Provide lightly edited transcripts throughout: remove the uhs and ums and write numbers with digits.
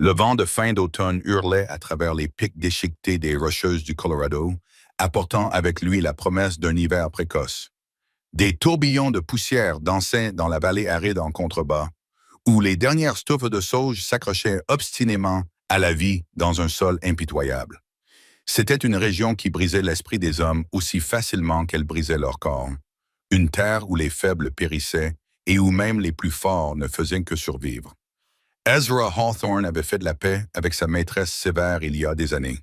Le vent de fin d'automne hurlait à travers les pics déchiquetés des rocheuses du Colorado, apportant avec lui la promesse d'un hiver précoce. Des tourbillons de poussière dansaient dans la vallée aride en contrebas, où les dernières stouffes de sauge s'accrochaient obstinément à la vie dans un sol impitoyable. C'était une région qui brisait l'esprit des hommes aussi facilement qu'elle brisait leur corps. Une terre où les faibles périssaient et où même les plus forts ne faisaient que survivre. Ezra Hawthorne avait fait de la paix avec sa maîtresse sévère il y a des années.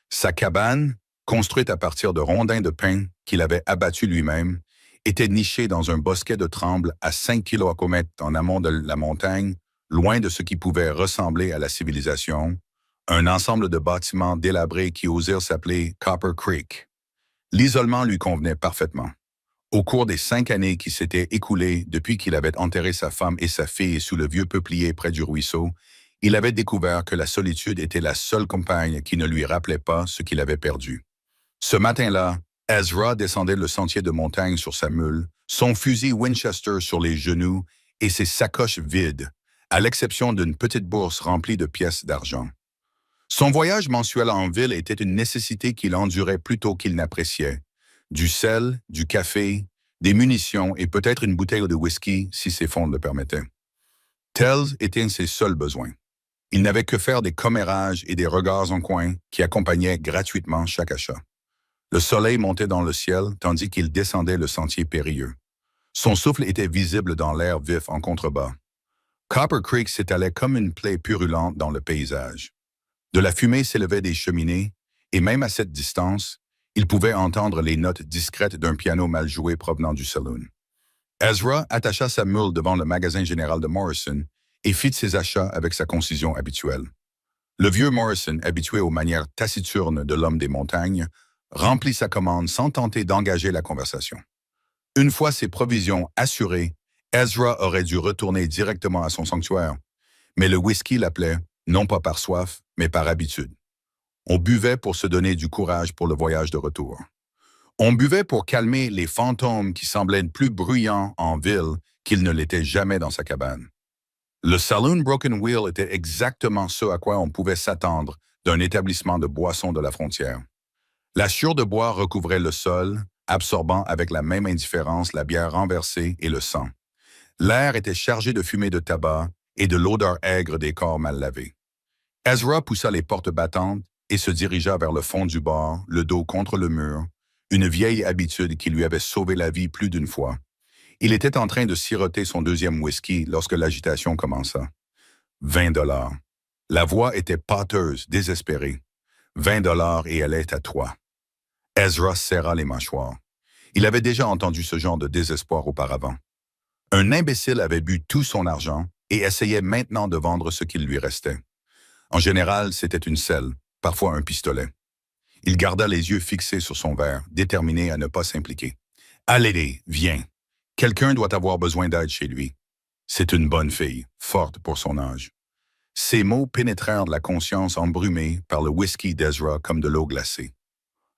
Sa cabane, construite à partir de rondins de pin qu'il avait abattus lui-même, était nichée dans un bosquet de trembles à 5 kilomètres en amont de la montagne, loin de ce qui pouvait ressembler à la civilisation, un ensemble de bâtiments délabrés qui osèrent s'appeler Copper Creek. L'isolement lui convenait parfaitement. Au cours des 5 années qui s'étaient écoulées depuis qu'il avait enterré sa femme et sa fille sous le vieux peuplier près du ruisseau, il avait découvert que la solitude était la seule compagne qui ne lui rappelait pas ce qu'il avait perdu. Ce matin-là, Ezra descendait le sentier de montagne sur sa mule, son fusil Winchester sur les genoux et ses sacoches vides, à l'exception d'une petite bourse remplie de pièces d'argent. Son voyage mensuel en ville était une nécessité qu'il endurait plutôt qu'il n'appréciait. Du sel, du café, des munitions et peut-être une bouteille de whisky si ses fonds le permettaient. Tels étaient ses seuls besoins. Il n'avait que faire des commérages et des regards en coin qui accompagnaient gratuitement chaque achat. Le soleil montait dans le ciel tandis qu'il descendait le sentier périlleux. Son souffle était visible dans l'air vif en contrebas. Copper Creek s'étalait comme une plaie purulente dans le paysage. De la fumée s'élevait des cheminées, et même à cette distance, il pouvait entendre les notes discrètes d'un piano mal joué provenant du saloon. Ezra attacha sa mule devant le magasin général de Morrison et fit ses achats avec sa concision habituelle. Le vieux Morrison, habitué aux manières taciturnes de l'homme des montagnes, remplit sa commande sans tenter d'engager la conversation. Une fois ses provisions assurées, Ezra aurait dû retourner directement à son sanctuaire, mais le whisky l'appelait, non pas par soif, mais par habitude. On buvait pour se donner du courage pour le voyage de retour. On buvait pour calmer les fantômes qui semblaient plus bruyants en ville qu'ils ne l'étaient jamais dans sa cabane. Le Saloon Broken Wheel était exactement ce à quoi on pouvait s'attendre d'un établissement de boissons de la frontière. La chure de bois recouvrait le sol, absorbant avec la même indifférence la bière renversée et le sang. L'air était chargé de fumée de tabac et de l'odeur aigre des corps mal lavés. Ezra poussa les portes battantes et se dirigea vers le fond du bar, le dos contre le mur, une vieille habitude qui lui avait sauvé la vie plus d'une fois. Il était en train de siroter son deuxième whisky lorsque l'agitation commença. 20 $. La voix était pâteuse, désespérée. 20 $ et elle est à toi. Ezra serra les mâchoires. Il avait déjà entendu ce genre de désespoir auparavant. Un imbécile avait bu tout son argent et essayait maintenant de vendre ce qu'il lui restait. En général, c'était une selle, parfois un pistolet. Il garda les yeux fixés sur son verre, déterminé à ne pas s'impliquer. « Allez, viens. Quelqu'un doit avoir besoin d'aide chez lui. C'est une bonne fille, forte pour son âge. » Ces mots pénétrèrent la conscience embrumée par le whisky d'Ezra comme de l'eau glacée.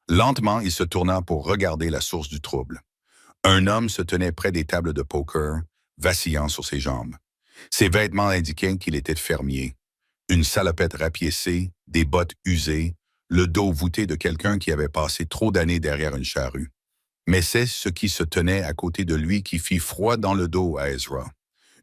Lentement, il se tourna pour regarder la source du trouble. Un homme se tenait près des tables de poker, vacillant sur ses jambes. Ses vêtements indiquaient qu'il était fermier. Une salopette rapiécée, des bottes usées, le dos voûté de quelqu'un qui avait passé trop d'années derrière une charrue. Mais c'est ce qui se tenait à côté de lui qui fit froid dans le dos à Ezra.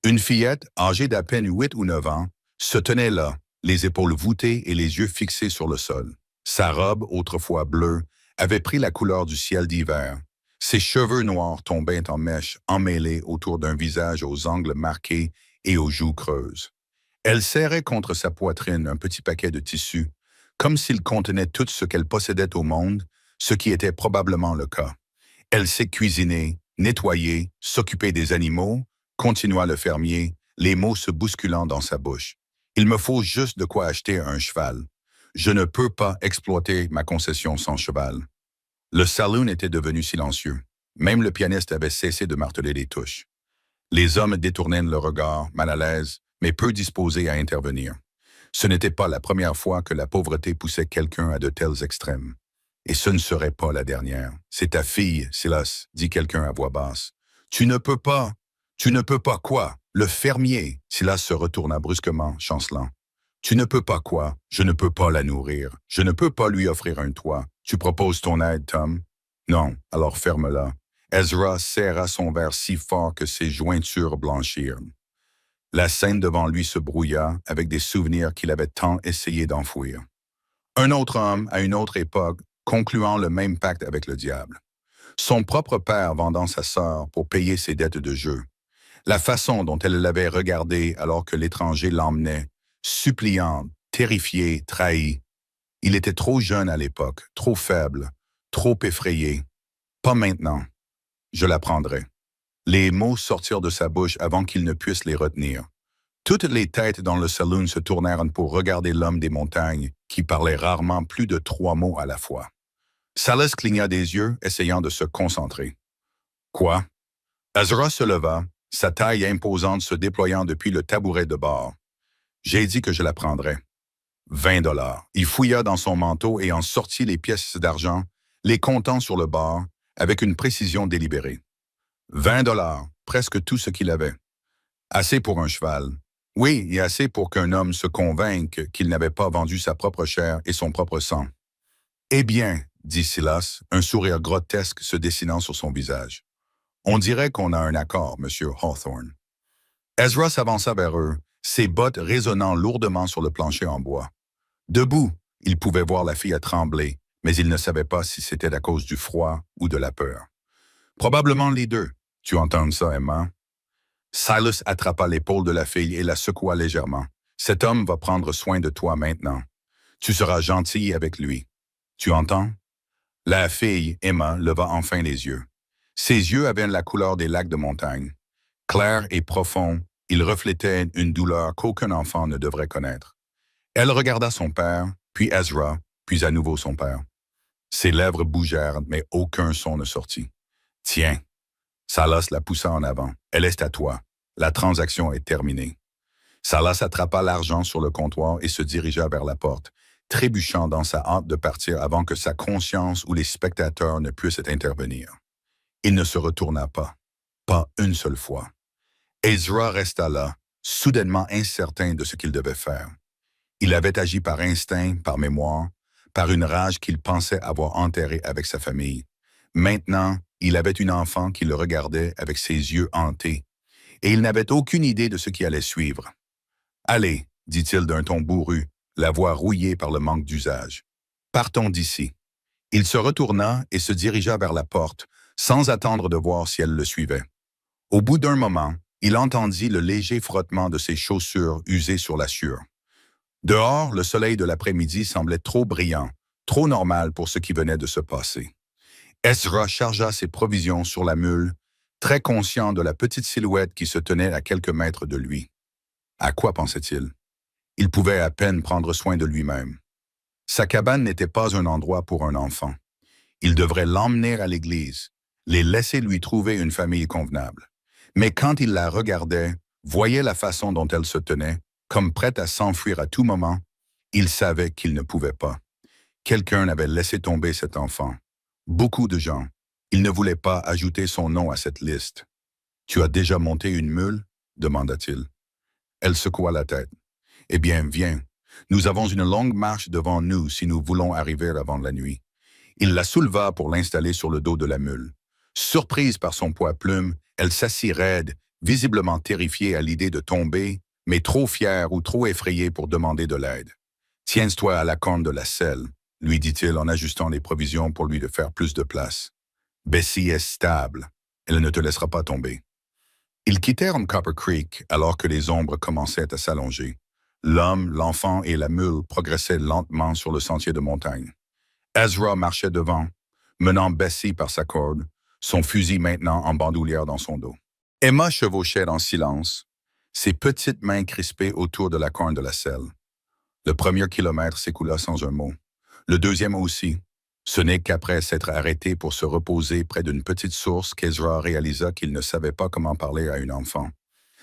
Une fillette, âgée d'à peine 8 ou 9 ans, se tenait là, les épaules voûtées et les yeux fixés sur le sol. Sa robe, autrefois bleue, avait pris la couleur du ciel d'hiver. Ses cheveux noirs tombaient en mèches emmêlées autour d'un visage aux angles marqués et aux joues creuses. Elle serrait contre sa poitrine un petit paquet de tissus, comme s'il contenait tout ce qu'elle possédait au monde, ce qui était probablement le cas. Elle sait cuisiner, nettoyer, s'occuper des animaux, continua le fermier, les mots se bousculant dans sa bouche. Il me faut juste de quoi acheter un cheval. Je ne peux pas exploiter ma concession sans cheval. Le saloon était devenu silencieux. Même le pianiste avait cessé de marteler les touches. Les hommes détournaient le regard, mal à l'aise, mais peu disposés à intervenir. Ce n'était pas la première fois que la pauvreté poussait quelqu'un à de tels extrêmes. Et ce ne serait pas la dernière. « C'est ta fille, Silas, » dit quelqu'un à voix basse. « Tu ne peux pas. Tu ne peux pas quoi? Le fermier. » Silas se retourna brusquement, chancelant. Tu ne peux pas quoi? Je ne peux pas la nourrir. Je ne peux pas lui offrir un toit. Tu proposes ton aide, Tom? Non, alors ferme-la. Ezra serra son verre si fort que ses jointures blanchirent. La scène devant lui se brouilla avec des souvenirs qu'il avait tant essayé d'enfouir. Un autre homme, à une autre époque, concluant le même pacte avec le diable. Son propre père vendant sa sœur pour payer ses dettes de jeu. La façon dont elle l'avait regardé alors que l'étranger l'emmenait, suppliant, terrifié, trahi. Il était trop jeune à l'époque, trop faible, trop effrayé. Pas maintenant. Je la prendrai. Les mots sortirent de sa bouche avant qu'il ne puisse les retenir. Toutes les têtes dans le saloon se tournèrent pour regarder l'homme des montagnes, qui parlait rarement plus de 3 mots à la fois. Salas cligna des yeux, essayant de se concentrer. Quoi? Ezra se leva, sa taille imposante se déployant depuis le tabouret de bord. J'ai dit que je la prendrais. 20 $. Il fouilla dans son manteau et en sortit les pièces d'argent, les comptant sur le bord, avec une précision délibérée. 20 $, presque tout ce qu'il avait. Assez pour un cheval. Oui, et assez pour qu'un homme se convainque qu'il n'avait pas vendu sa propre chair et son propre sang. Eh bien, dit Silas, un sourire grotesque se dessinant sur son visage. On dirait qu'on a un accord, Monsieur Hawthorne. Ezra s'avança vers eux, ses bottes résonnant lourdement sur le plancher en bois. Debout, il pouvait voir la fille trembler, mais il ne savait pas si c'était à cause du froid ou de la peur. Probablement les deux. Tu entends ça, Emma? Silas attrapa l'épaule de la fille et la secoua légèrement. Cet homme va prendre soin de toi maintenant. Tu seras gentille avec lui. Tu entends? La fille, Emma, leva enfin les yeux. Ses yeux avaient la couleur des lacs de montagne. Clairs et profonds, ils reflétaient une douleur qu'aucun enfant ne devrait connaître. Elle regarda son père, puis Ezra, puis à nouveau son père. Ses lèvres bougèrent, mais aucun son ne sortit. « Tiens. » Salas la poussa en avant. « Elle est à toi. La transaction est terminée. » Salas attrapa l'argent sur le comptoir et se dirigea vers la porte, trébuchant dans sa hâte de partir avant que sa conscience ou les spectateurs ne puissent intervenir. Il ne se retourna pas. Pas une seule fois. Ezra resta là, soudainement incertain de ce qu'il devait faire. Il avait agi par instinct, par mémoire, par une rage qu'il pensait avoir enterrée avec sa famille. Maintenant, il avait une enfant qui le regardait avec ses yeux hantés, et il n'avait aucune idée de ce qui allait suivre. « Allez, dit-il d'un ton bourru, la voix rouillée par le manque d'usage. Partons d'ici. » Il se retourna et se dirigea vers la porte, sans attendre de voir si elle le suivait. Au bout d'un moment, il entendit le léger frottement de ses chaussures usées sur la sueur. Dehors, le soleil de l'après-midi semblait trop brillant, trop normal pour ce qui venait de se passer. Ezra chargea ses provisions sur la mule, très conscient de la petite silhouette qui se tenait à quelques mètres de lui. À quoi pensait-il? Il pouvait à peine prendre soin de lui-même. Sa cabane n'était pas un endroit pour un enfant. Il devrait l'emmener à l'église, les laisser lui trouver une famille convenable. Mais quand il la regardait, voyait la façon dont elle se tenait, comme prête à s'enfuir à tout moment, il savait qu'il ne pouvait pas. Quelqu'un avait laissé tomber cet enfant. Beaucoup de gens. Il ne voulait pas ajouter son nom à cette liste. « Tu as déjà monté une mule ?» demanda-t-il. Elle secoua la tête. « Eh bien, viens. Nous avons une longue marche devant nous si nous voulons arriver avant la nuit. » Il la souleva pour l'installer sur le dos de la mule. Surprise par son poids plume, elle s'assit raide, visiblement terrifiée à l'idée de tomber, mais trop fière ou trop effrayée pour demander de l'aide. « Tiens-toi à la corne de la selle, » lui dit-il en ajustant les provisions pour lui faire plus de place. « Bessie est stable. Elle ne te laissera pas tomber. » Ils quittèrent Copper Creek alors que les ombres commençaient à s'allonger. L'homme, l'enfant et la mule progressaient lentement sur le sentier de montagne. Ezra marchait devant, menant Bessie par sa corde, son fusil maintenant en bandoulière dans son dos. Emma chevauchait en silence, ses petites mains crispées autour de la corne de la selle. Le premier kilomètre s'écoula sans un mot. Le deuxième aussi. Ce n'est qu'après s'être arrêté pour se reposer près d'une petite source qu'Ezra réalisa qu'il ne savait pas comment parler à une enfant.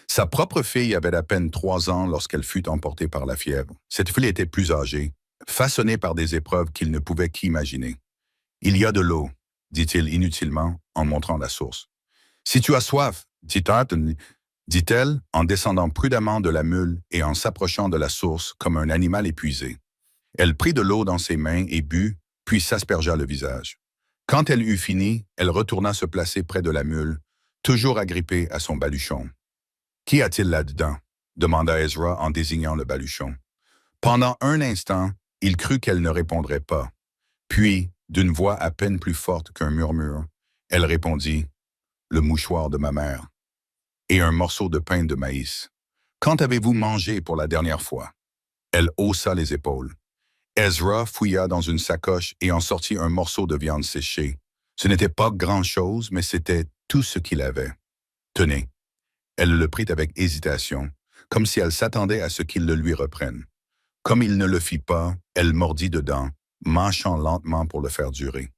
Sa propre fille avait à peine 3 ans lorsqu'elle fut emportée par la fièvre. Cette fille était plus âgée, façonnée par des épreuves qu'il ne pouvait qu'imaginer. « Il y a de l'eau, » dit-il inutilement en montrant la source. « Si tu as soif, dit Tartan, dit-elle en descendant prudemment de la mule et en s'approchant de la source comme un animal épuisé. Elle prit de l'eau dans ses mains et but, puis s'aspergea le visage. Quand elle eut fini, elle retourna se placer près de la mule, toujours agrippée à son baluchon. « Qu'y a-t-il là-dedans » demanda Ezra en désignant le baluchon. Pendant un instant, il crut qu'elle ne répondrait pas. Puis, d'une voix à peine plus forte qu'un murmure, elle répondit « Le mouchoir de ma mère et un morceau de pain de maïs. Quand avez-vous mangé pour la dernière fois ?» Elle haussa les épaules. Ezra fouilla dans une sacoche et en sortit un morceau de viande séchée. Ce n'était pas grand-chose, mais c'était tout ce qu'il avait. « Tenez. » Elle le prit avec hésitation, comme si elle s'attendait à ce qu'il le lui reprenne. Comme il ne le fit pas, elle mordit dedans, mâchant lentement pour le faire durer.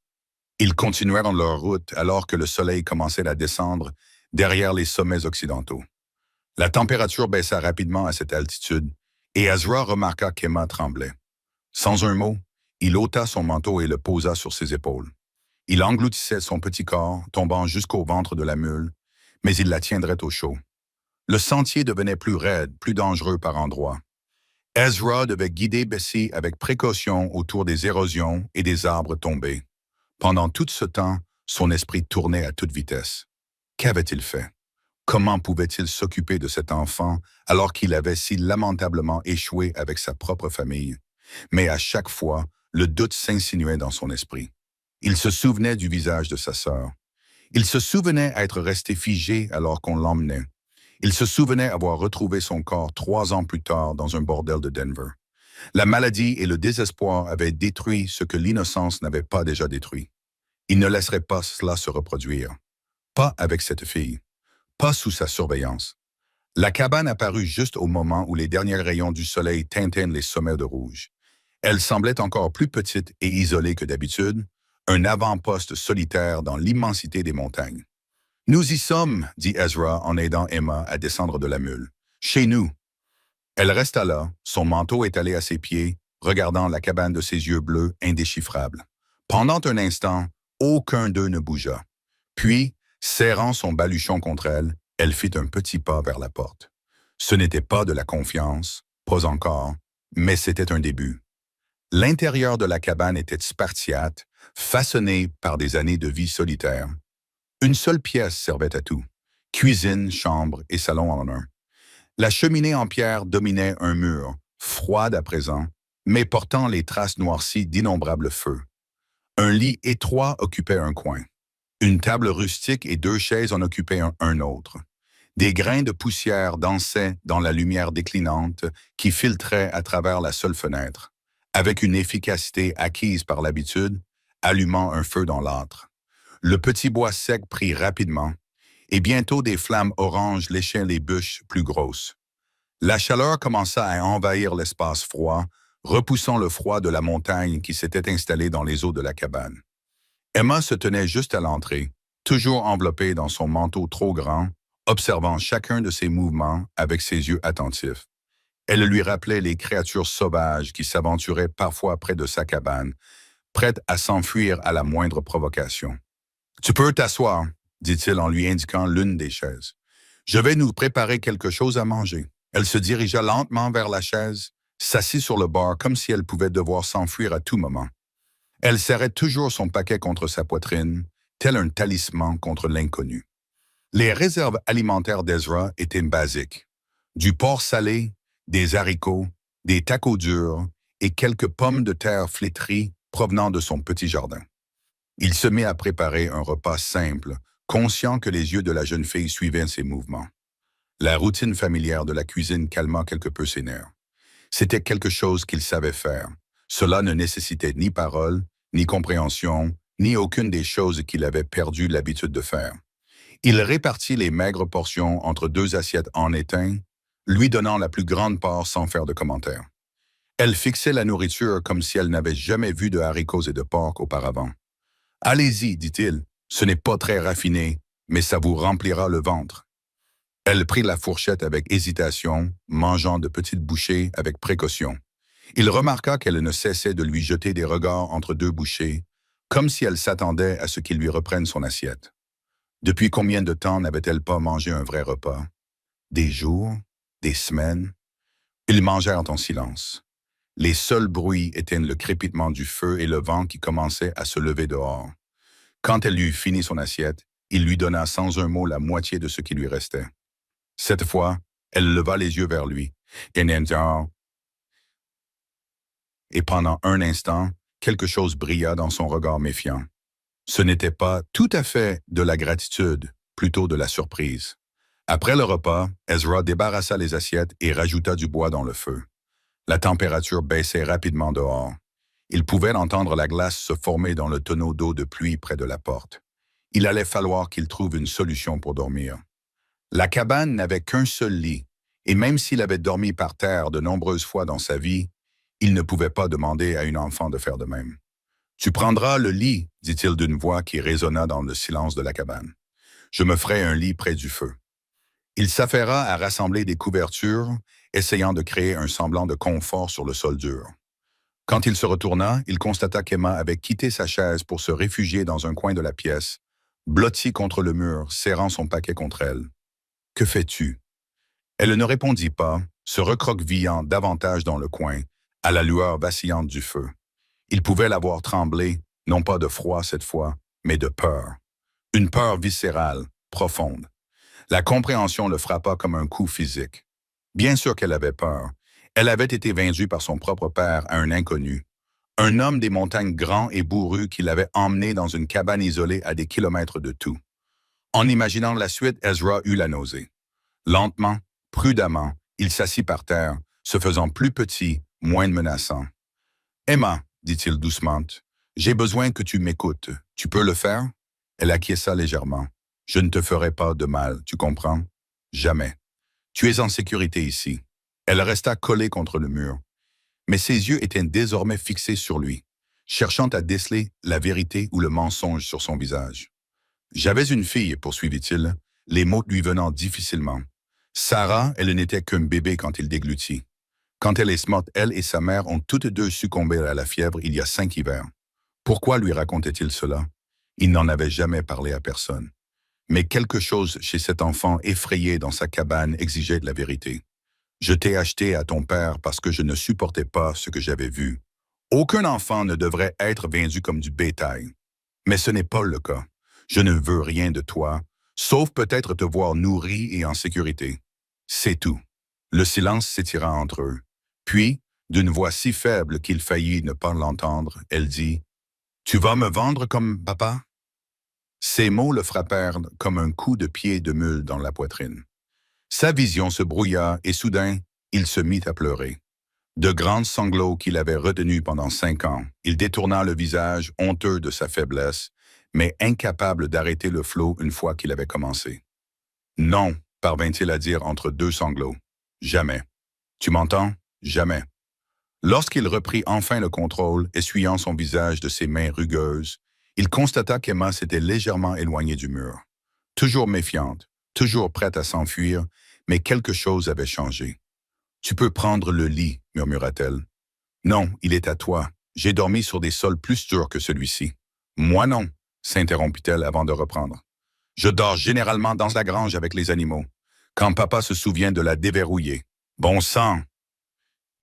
Ils continuèrent leur route alors que le soleil commençait à descendre derrière les sommets occidentaux. La température baissa rapidement à cette altitude, et Ezra remarqua qu'Emma tremblait. Sans un mot, il ôta son manteau et le posa sur ses épaules. Il engloutissait son petit corps, tombant jusqu'au ventre de la mule, mais il la tiendrait au chaud. Le sentier devenait plus raide, plus dangereux par endroits. Ezra devait guider Bessie avec précaution autour des érosions et des arbres tombés. Pendant tout ce temps, son esprit tournait à toute vitesse. Qu'avait-il fait? Comment pouvait-il s'occuper de cet enfant alors qu'il avait si lamentablement échoué avec sa propre famille? Mais à chaque fois, le doute s'insinuait dans son esprit. Il se souvenait du visage de sa sœur. Il se souvenait être resté figé alors qu'on l'emmenait. Il se souvenait avoir retrouvé son corps 3 ans plus tard dans un bordel de Denver. La maladie et le désespoir avaient détruit ce que l'innocence n'avait pas déjà détruit. Il ne laisserait pas cela se reproduire. Pas avec cette fille. Pas sous sa surveillance. La cabane apparut juste au moment où les derniers rayons du soleil teintaient les sommets de rouge. Elle semblait encore plus petite et isolée que d'habitude, un avant-poste solitaire dans l'immensité des montagnes. « Nous y sommes, » dit Ezra en aidant Emma à descendre de la mule. « Chez nous. » Elle resta là, son manteau étalé à ses pieds, regardant la cabane de ses yeux bleus indéchiffrables. Pendant un instant, aucun d'eux ne bougea. Puis, serrant son baluchon contre elle, elle fit un petit pas vers la porte. Ce n'était pas de la confiance, pas encore, mais c'était un début. L'intérieur de la cabane était spartiate, façonné par des années de vie solitaire. Une seule pièce servait à tout, cuisine, chambre et salon en un. La cheminée en pierre dominait un mur, froide à présent, mais portant les traces noircies d'innombrables feux. Un lit étroit occupait un coin. Une table rustique et 2 chaises en occupaient un autre. Des grains de poussière dansaient dans la lumière déclinante qui filtrait à travers la seule fenêtre, avec une efficacité acquise par l'habitude, allumant un feu dans l'âtre. Le petit bois sec prit rapidement, et bientôt des flammes oranges léchaient les bûches plus grosses. La chaleur commença à envahir l'espace froid, repoussant le froid de la montagne qui s'était installée dans les eaux de la cabane. Emma se tenait juste à l'entrée, toujours enveloppée dans son manteau trop grand, observant chacun de ses mouvements avec ses yeux attentifs. Elle lui rappelait les créatures sauvages qui s'aventuraient parfois près de sa cabane, prêtes à s'enfuir à la moindre provocation. « Tu peux t'asseoir, » dit-il en lui indiquant l'une des chaises. « Je vais nous préparer quelque chose à manger. » Elle se dirigea lentement vers la chaise, s'assit sur le bord comme si elle pouvait devoir s'enfuir à tout moment. Elle serrait toujours son paquet contre sa poitrine, tel un talisman contre l'inconnu. Les réserves alimentaires d'Ezra étaient basiques. Du porc salé, des haricots, des tacos durs et quelques pommes de terre flétries provenant de son petit jardin. Il se mit à préparer un repas simple, conscient que les yeux de la jeune fille suivaient ses mouvements. La routine familière de la cuisine calma quelque peu ses nerfs. C'était quelque chose qu'il savait faire. Cela ne nécessitait ni parole, ni compréhension, ni aucune des choses qu'il avait perdu l'habitude de faire. Il répartit les maigres portions entre 2 assiettes en étain, lui donnant la plus grande part sans faire de commentaires. Elle fixait la nourriture comme si elle n'avait jamais vu de haricots et de porc auparavant. « Allez-y, dit-il, ce n'est pas très raffiné, mais ça vous remplira le ventre. » Elle prit la fourchette avec hésitation, mangeant de petites bouchées avec précaution. Il remarqua qu'elle ne cessait de lui jeter des regards entre 2 bouchées, comme si elle s'attendait à ce qu'il lui reprenne son assiette. Depuis combien de temps n'avait-elle pas mangé un vrai repas? Des jours, des semaines, ils mangèrent en silence. Les seuls bruits étaient le crépitement du feu et le vent qui commençait à se lever dehors. Quand elle eut fini son assiette, il lui donna sans un mot la moitié de ce qui lui restait. Cette fois, elle leva les yeux vers lui, et pendant un instant, quelque chose brilla dans son regard méfiant. Ce n'était pas tout à fait de la gratitude, plutôt de la surprise. Après le repas, Ezra débarrassa les assiettes et rajouta du bois dans le feu. La température baissait rapidement dehors. Il pouvait entendre la glace se former dans le tonneau d'eau de pluie près de la porte. Il allait falloir qu'il trouve une solution pour dormir. La cabane n'avait qu'un seul lit, et même s'il avait dormi par terre de nombreuses fois dans sa vie, il ne pouvait pas demander à une enfant de faire de même. « Tu prendras le lit, dit-il d'une voix qui résonna dans le silence de la cabane. Je me ferai un lit près du feu. Il s'affaira à rassembler des couvertures, essayant de créer un semblant de confort sur le sol dur. Quand il se retourna, il constata qu'Emma avait quitté sa chaise pour se réfugier dans un coin de la pièce, blottie contre le mur, serrant son paquet contre elle. « Que fais-tu » Elle ne répondit pas, se recroquevillant davantage dans le coin, à la lueur vacillante du feu. Il pouvait la voir trembler, non pas de froid cette fois, mais de peur. Une peur viscérale, profonde. La compréhension le frappa comme un coup physique. Bien sûr qu'elle avait peur. Elle avait été vaincue par son propre père à un inconnu. Un homme des montagnes grand et bourru qui l'avait emmené dans une cabane isolée à des kilomètres de tout. En imaginant la suite, Ezra eut la nausée. Lentement, prudemment, il s'assit par terre, se faisant plus petit, moins menaçant. « Emma, dit-il doucement, j'ai besoin que tu m'écoutes. Tu peux le faire? » Elle acquiesça légèrement. « Je ne te ferai pas de mal, tu comprends? Jamais. Tu es en sécurité ici. » Elle resta collée contre le mur. Mais ses yeux étaient désormais fixés sur lui, cherchant à déceler la vérité ou le mensonge sur son visage. « J'avais une fille, poursuivit-il, les mots lui venant difficilement. Sarah, elle n'était qu'un bébé quand il déglutit. Quand elle est morte, elle et sa mère ont toutes deux succombé à la fièvre il y a 5 hivers. Pourquoi lui racontait-il cela? Il n'en avait jamais parlé à personne. Mais quelque chose chez cet enfant effrayé dans sa cabane exigeait de la vérité. Je t'ai acheté à ton père parce que je ne supportais pas ce que j'avais vu. Aucun enfant ne devrait être vendu comme du bétail. Mais ce n'est pas le cas. Je ne veux rien de toi, sauf peut-être te voir nourri et en sécurité. C'est tout. Le silence s'étira entre eux. Puis, d'une voix si faible qu'il faillit ne pas l'entendre, elle dit « Tu vas me vendre comme papa ?» Ces mots le frappèrent comme un coup de pied de mule dans la poitrine. Sa vision se brouilla et soudain, il se mit à pleurer. De grands sanglots qu'il avait retenus pendant 5 ans, il détourna le visage honteux de sa faiblesse, mais incapable d'arrêter le flot une fois qu'il avait commencé. « Non, parvint-il à dire entre 2 sanglots. Jamais. Tu m'entends? Jamais. » Lorsqu'il reprit enfin le contrôle, essuyant son visage de ses mains rugueuses, il constata qu'Emma s'était légèrement éloignée du mur. Toujours méfiante, toujours prête à s'enfuir, mais quelque chose avait changé. « Tu peux prendre le lit, murmura-t-elle. « Non, il est à toi. J'ai dormi sur des sols plus durs que celui-ci. »« Moi non, s'interrompit-elle avant de reprendre. « Je dors généralement dans la grange avec les animaux, quand papa se souvient de la déverrouiller. Bon sang! »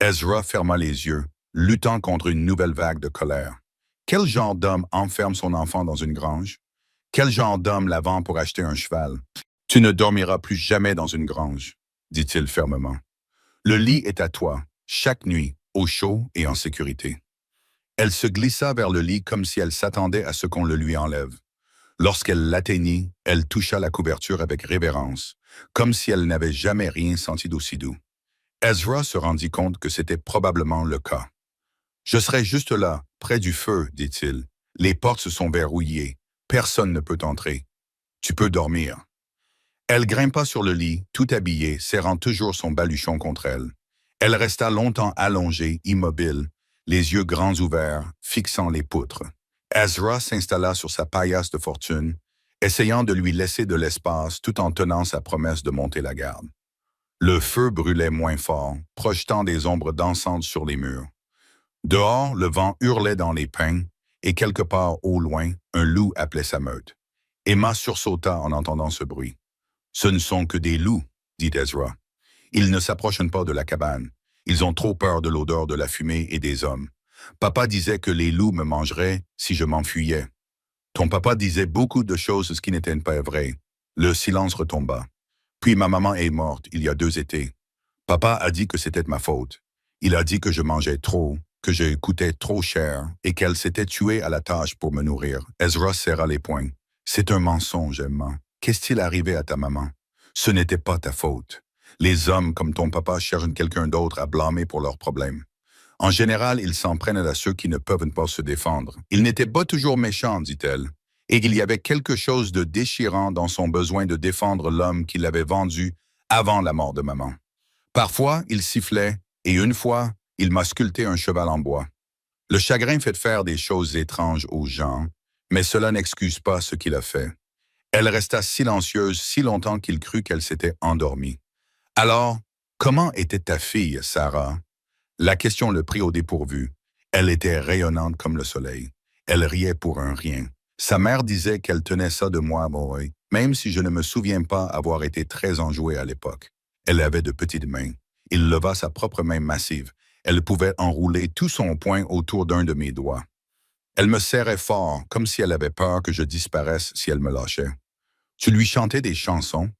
Ezra ferma les yeux, luttant contre une nouvelle vague de colère. Quel genre d'homme enferme son enfant dans une grange? Quel genre d'homme la vend pour acheter un cheval? « Tu ne dormiras plus jamais dans une grange, » dit-il fermement. « Le lit est à toi, chaque nuit, au chaud et en sécurité. » Elle se glissa vers le lit comme si elle s'attendait à ce qu'on le lui enlève. Lorsqu'elle l'atteignit, elle toucha la couverture avec révérence, comme si elle n'avait jamais rien senti d'aussi doux. Ezra se rendit compte que c'était probablement le cas. « Je serai juste là, près du feu, dit-il. Les portes se sont verrouillées. Personne ne peut entrer. Tu peux dormir. » Elle grimpa sur le lit, tout habillée, serrant toujours son baluchon contre elle. Elle resta longtemps allongée, immobile, les yeux grands ouverts, fixant les poutres. Ezra s'installa sur sa paillasse de fortune, essayant de lui laisser de l'espace tout en tenant sa promesse de monter la garde. Le feu brûlait moins fort, projetant des ombres dansantes sur les murs. Dehors, le vent hurlait dans les pins, et quelque part au loin, un loup appelait sa meute. Emma sursauta en entendant ce bruit. « Ce ne sont que des loups, » dit Ezra. Ils ne s'approchent pas de la cabane. Ils ont trop peur de l'odeur de la fumée et des hommes. Papa disait que les loups me mangeraient si je m'enfuyais. Ton papa disait beaucoup de choses qui n'étaient pas vraies. Le silence retomba. Puis ma maman est morte il y a 2 étés. Papa a dit que c'était ma faute. Il a dit que je mangeais trop, que je coûtais trop cher et qu'elle s'était tuée à la tâche pour me nourrir. Ezra serra les poings. C'est un mensonge, Emma. Qu'est-il arrivé à ta maman? Ce n'était pas ta faute. Les hommes comme ton papa cherchent quelqu'un d'autre à blâmer pour leurs problèmes. En général, ils s'en prennent à ceux qui ne peuvent pas se défendre. Il n'était pas toujours méchant, dit-elle, et il y avait quelque chose de déchirant dans son besoin de défendre l'homme qui l'avait vendu avant la mort de maman. Parfois, il sifflait, et une fois, il m'a sculpté un cheval en bois. Le chagrin fait faire des choses étranges aux gens, mais cela n'excuse pas ce qu'il a fait. Elle resta silencieuse si longtemps qu'il crut qu'elle s'était endormie. Alors, comment était ta fille, Sarah? La question le prit au dépourvu. Elle était rayonnante comme le soleil. Elle riait pour un rien. Sa mère disait qu'elle tenait ça de moi, Moïse, même si je ne me souviens pas avoir été très enjoué à l'époque. Elle avait de petites mains. Il leva sa propre main massive. Elle pouvait enrouler tout son poing autour d'un de mes doigts. Elle me serrait fort, comme si elle avait peur que je disparaisse si elle me lâchait. Tu lui chantais des chansons?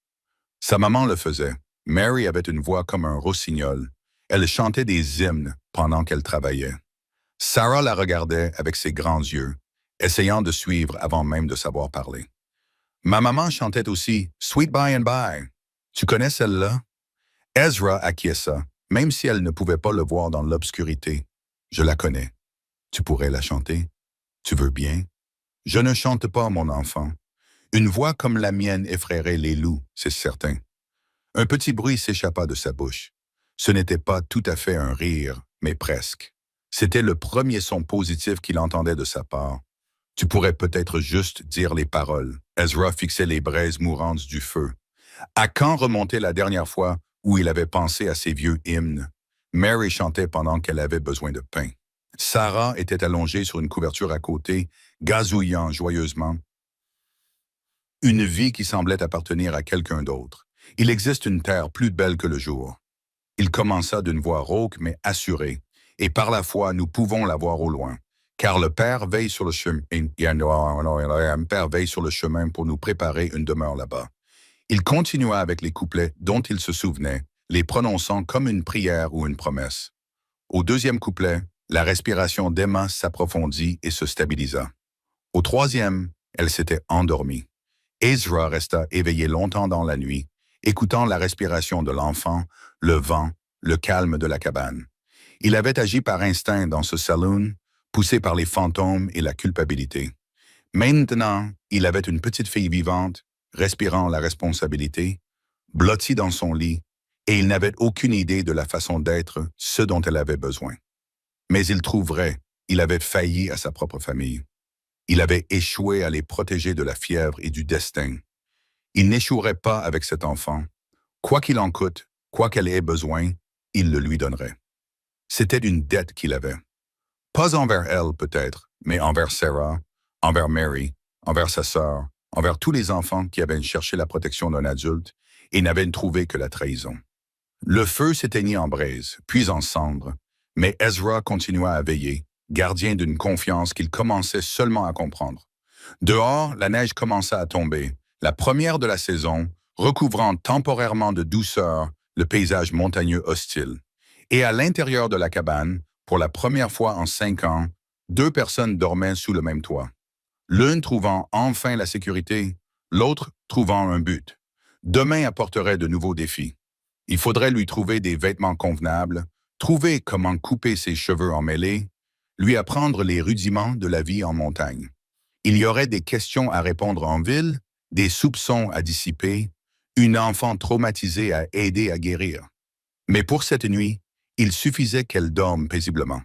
Sa maman le faisait. Mary avait une voix comme un rossignol. Elle chantait des hymnes pendant qu'elle travaillait. Sarah la regardait avec ses grands yeux, essayant de suivre avant même de savoir parler. Ma maman chantait aussi « Sweet by and by ». Tu connais celle-là? Ezra acquiesça, même si elle ne pouvait pas le voir dans l'obscurité. Je la connais. Tu pourrais la chanter? Tu veux bien? Je ne chante pas, mon enfant. Une voix comme la mienne effraierait les loups, c'est certain. Un petit bruit s'échappa de sa bouche. Ce n'était pas tout à fait un rire, mais presque. C'était le premier son positif qu'il entendait de sa part. Tu pourrais peut-être juste dire les paroles. Ezra fixait les braises mourantes du feu. À quand remontait la dernière fois où il avait pensé à ses vieux hymnes? Mary chantait pendant qu'elle avait besoin de pain. Sarah était allongée sur une couverture à côté, gazouillant joyeusement. Une vie qui semblait appartenir à quelqu'un d'autre. Il existe une terre plus belle que le jour. Il commença d'une voix rauque mais assurée, et par la foi nous pouvons la voir au loin, car le Père veille sur le chemin. Le Père veille sur le chemin pour nous préparer une demeure là-bas. Il continua avec les couplets dont il se souvenait, les prononçant comme une prière ou une promesse. Au deuxième couplet, la respiration d'Emma s'approfondit et se stabilisa. Au troisième, elle s'était endormie. Ezra resta éveillé longtemps dans la nuit, écoutant la respiration de l'enfant, le vent, le calme de la cabane. Il avait agi par instinct dans ce saloon, poussé par les fantômes et la culpabilité. Maintenant, il avait une petite fille vivante, respirant la responsabilité, blottie dans son lit, et il n'avait aucune idée de la façon d'être ce dont elle avait besoin. Mais il trouverait, il avait failli à sa propre famille. Il avait échoué à les protéger de la fièvre et du destin. Il n'échouerait pas avec cet enfant. Quoi qu'il en coûte, quoi qu'elle ait besoin, il le lui donnerait. C'était une dette qu'il avait. Pas envers elle, peut-être, mais envers Sarah, envers Mary, envers sa sœur, envers tous les enfants qui avaient cherché la protection d'un adulte et n'avaient trouvé que la trahison. Le feu s'éteignit en braise, puis en cendres, mais Ezra continua à veiller, gardien d'une confiance qu'il commençait seulement à comprendre. Dehors, la neige commença à tomber, la première de la saison, recouvrant temporairement de douceur le paysage montagneux hostile. Et à l'intérieur de la cabane, pour la première fois en 5 ans, 2 personnes dormaient sous le même toit. L'une trouvant enfin la sécurité, l'autre trouvant un but. Demain apporterait de nouveaux défis. Il faudrait lui trouver des vêtements convenables, trouver comment couper ses cheveux emmêlés, lui apprendre les rudiments de la vie en montagne. Il y aurait des questions à répondre en ville, des soupçons à dissiper, une enfant traumatisée à aider à guérir. Mais pour cette nuit, il suffisait qu'elle dorme paisiblement.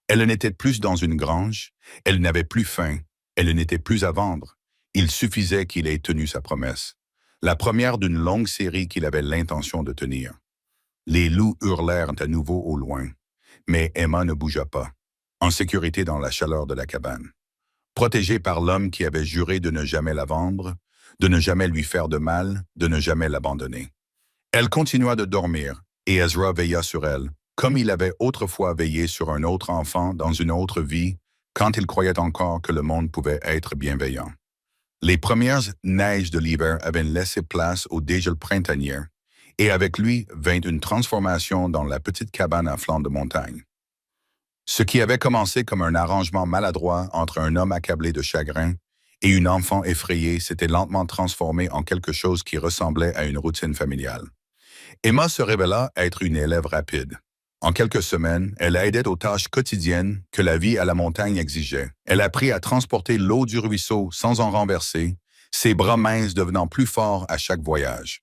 Elle n'était plus dans une grange, elle n'avait plus faim, elle n'était plus à vendre. Il suffisait qu'il ait tenu sa promesse, la première d'une longue série qu'il avait l'intention de tenir. Les loups hurlèrent à nouveau au loin, mais Emma ne bougea pas, en sécurité dans la chaleur de la cabane. Protégée par l'homme qui avait juré de ne jamais la vendre, de ne jamais lui faire de mal, de ne jamais l'abandonner. Elle continua de dormir, et Ezra veilla sur elle, comme il avait autrefois veillé sur un autre enfant dans une autre vie, quand il croyait encore que le monde pouvait être bienveillant. Les premières neiges de l'hiver avaient laissé place au dégel printanier, et avec lui vint une transformation dans la petite cabane à flanc de montagne. Ce qui avait commencé comme un arrangement maladroit entre un homme accablé de chagrin et une enfant effrayée s'était lentement transformé en quelque chose qui ressemblait à une routine familiale. Emma se révéla être une élève rapide. En quelques semaines, elle aidait aux tâches quotidiennes que la vie à la montagne exigeait. Elle apprit à transporter l'eau du ruisseau sans en renverser, ses bras minces devenant plus forts à chaque voyage.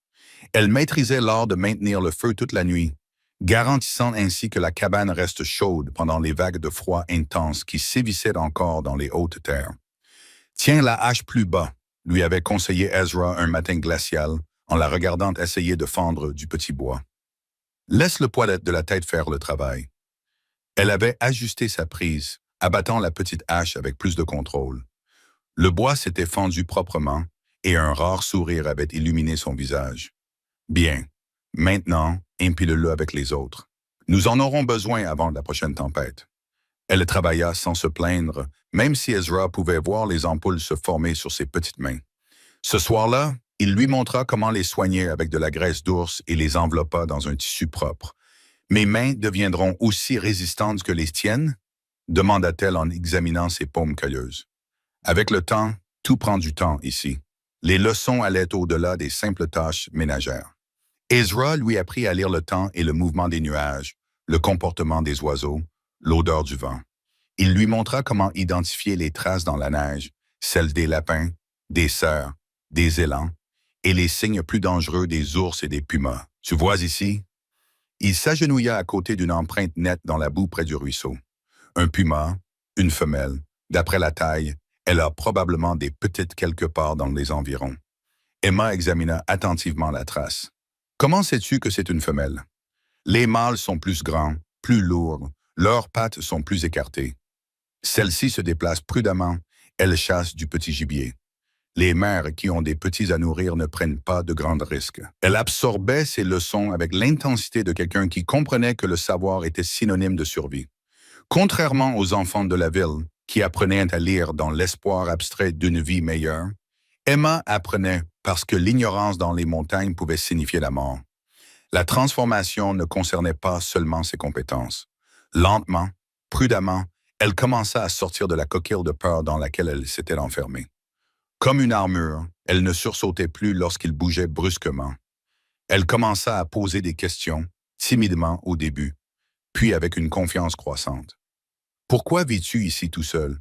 Elle maîtrisait l'art de maintenir le feu toute la nuit, garantissant ainsi que la cabane reste chaude pendant les vagues de froid intense qui sévissaient encore dans les hautes terres. « Tiens la hache plus bas », lui avait conseillé Ezra un matin glacial, en la regardant essayer de fendre du petit bois. « Laisse le poids de la tête faire le travail. » Elle avait ajusté sa prise, abattant la petite hache avec plus de contrôle. Le bois s'était fendu proprement, et un rare sourire avait illuminé son visage. « Bien. Maintenant, empile-le avec les autres. Nous en aurons besoin avant la prochaine tempête. » Elle travailla sans se plaindre, même si Ezra pouvait voir les ampoules se former sur ses petites mains. Ce soir-là, il lui montra comment les soigner avec de la graisse d'ours et les enveloppa dans un tissu propre. « Mes mains deviendront aussi résistantes que les tiennes ?» demanda-t-elle en examinant ses paumes calleuses. « Avec le temps, tout prend du temps ici. Les leçons allaient au-delà des simples tâches ménagères. » Ezra lui apprit à lire le temps et le mouvement des nuages, le comportement des oiseaux, l'odeur du vent. Il lui montra comment identifier les traces dans la neige, celles des lapins, des cerfs, des élans, et les signes plus dangereux des ours et des pumas. « Tu vois ici? » Il s'agenouilla à côté d'une empreinte nette dans la boue près du ruisseau. Un puma, une femelle, d'après la taille, elle a probablement des petites quelque part dans les environs. Emma examina attentivement la trace. « Comment sais-tu que c'est une femelle? » Les mâles sont plus grands, plus lourds, leurs pattes sont plus écartées. Celles-ci se déplacent prudemment, elles chassent du petit gibier. Les mères qui ont des petits à nourrir ne prennent pas de grands risques. Elle absorbait ses leçons avec l'intensité de quelqu'un qui comprenait que le savoir était synonyme de survie. Contrairement aux enfants de la ville, qui apprenaient à lire dans l'espoir abstrait d'une vie meilleure, Emma apprenait parce que l'ignorance dans les montagnes pouvait signifier la mort. La transformation ne concernait pas seulement ses compétences. Lentement, prudemment, elle commença à sortir de la coquille de peur dans laquelle elle s'était enfermée. Comme une armure, elle ne sursautait plus lorsqu'il bougeait brusquement. Elle commença à poser des questions, timidement au début, puis avec une confiance croissante. « Pourquoi vis-tu ici tout seul? »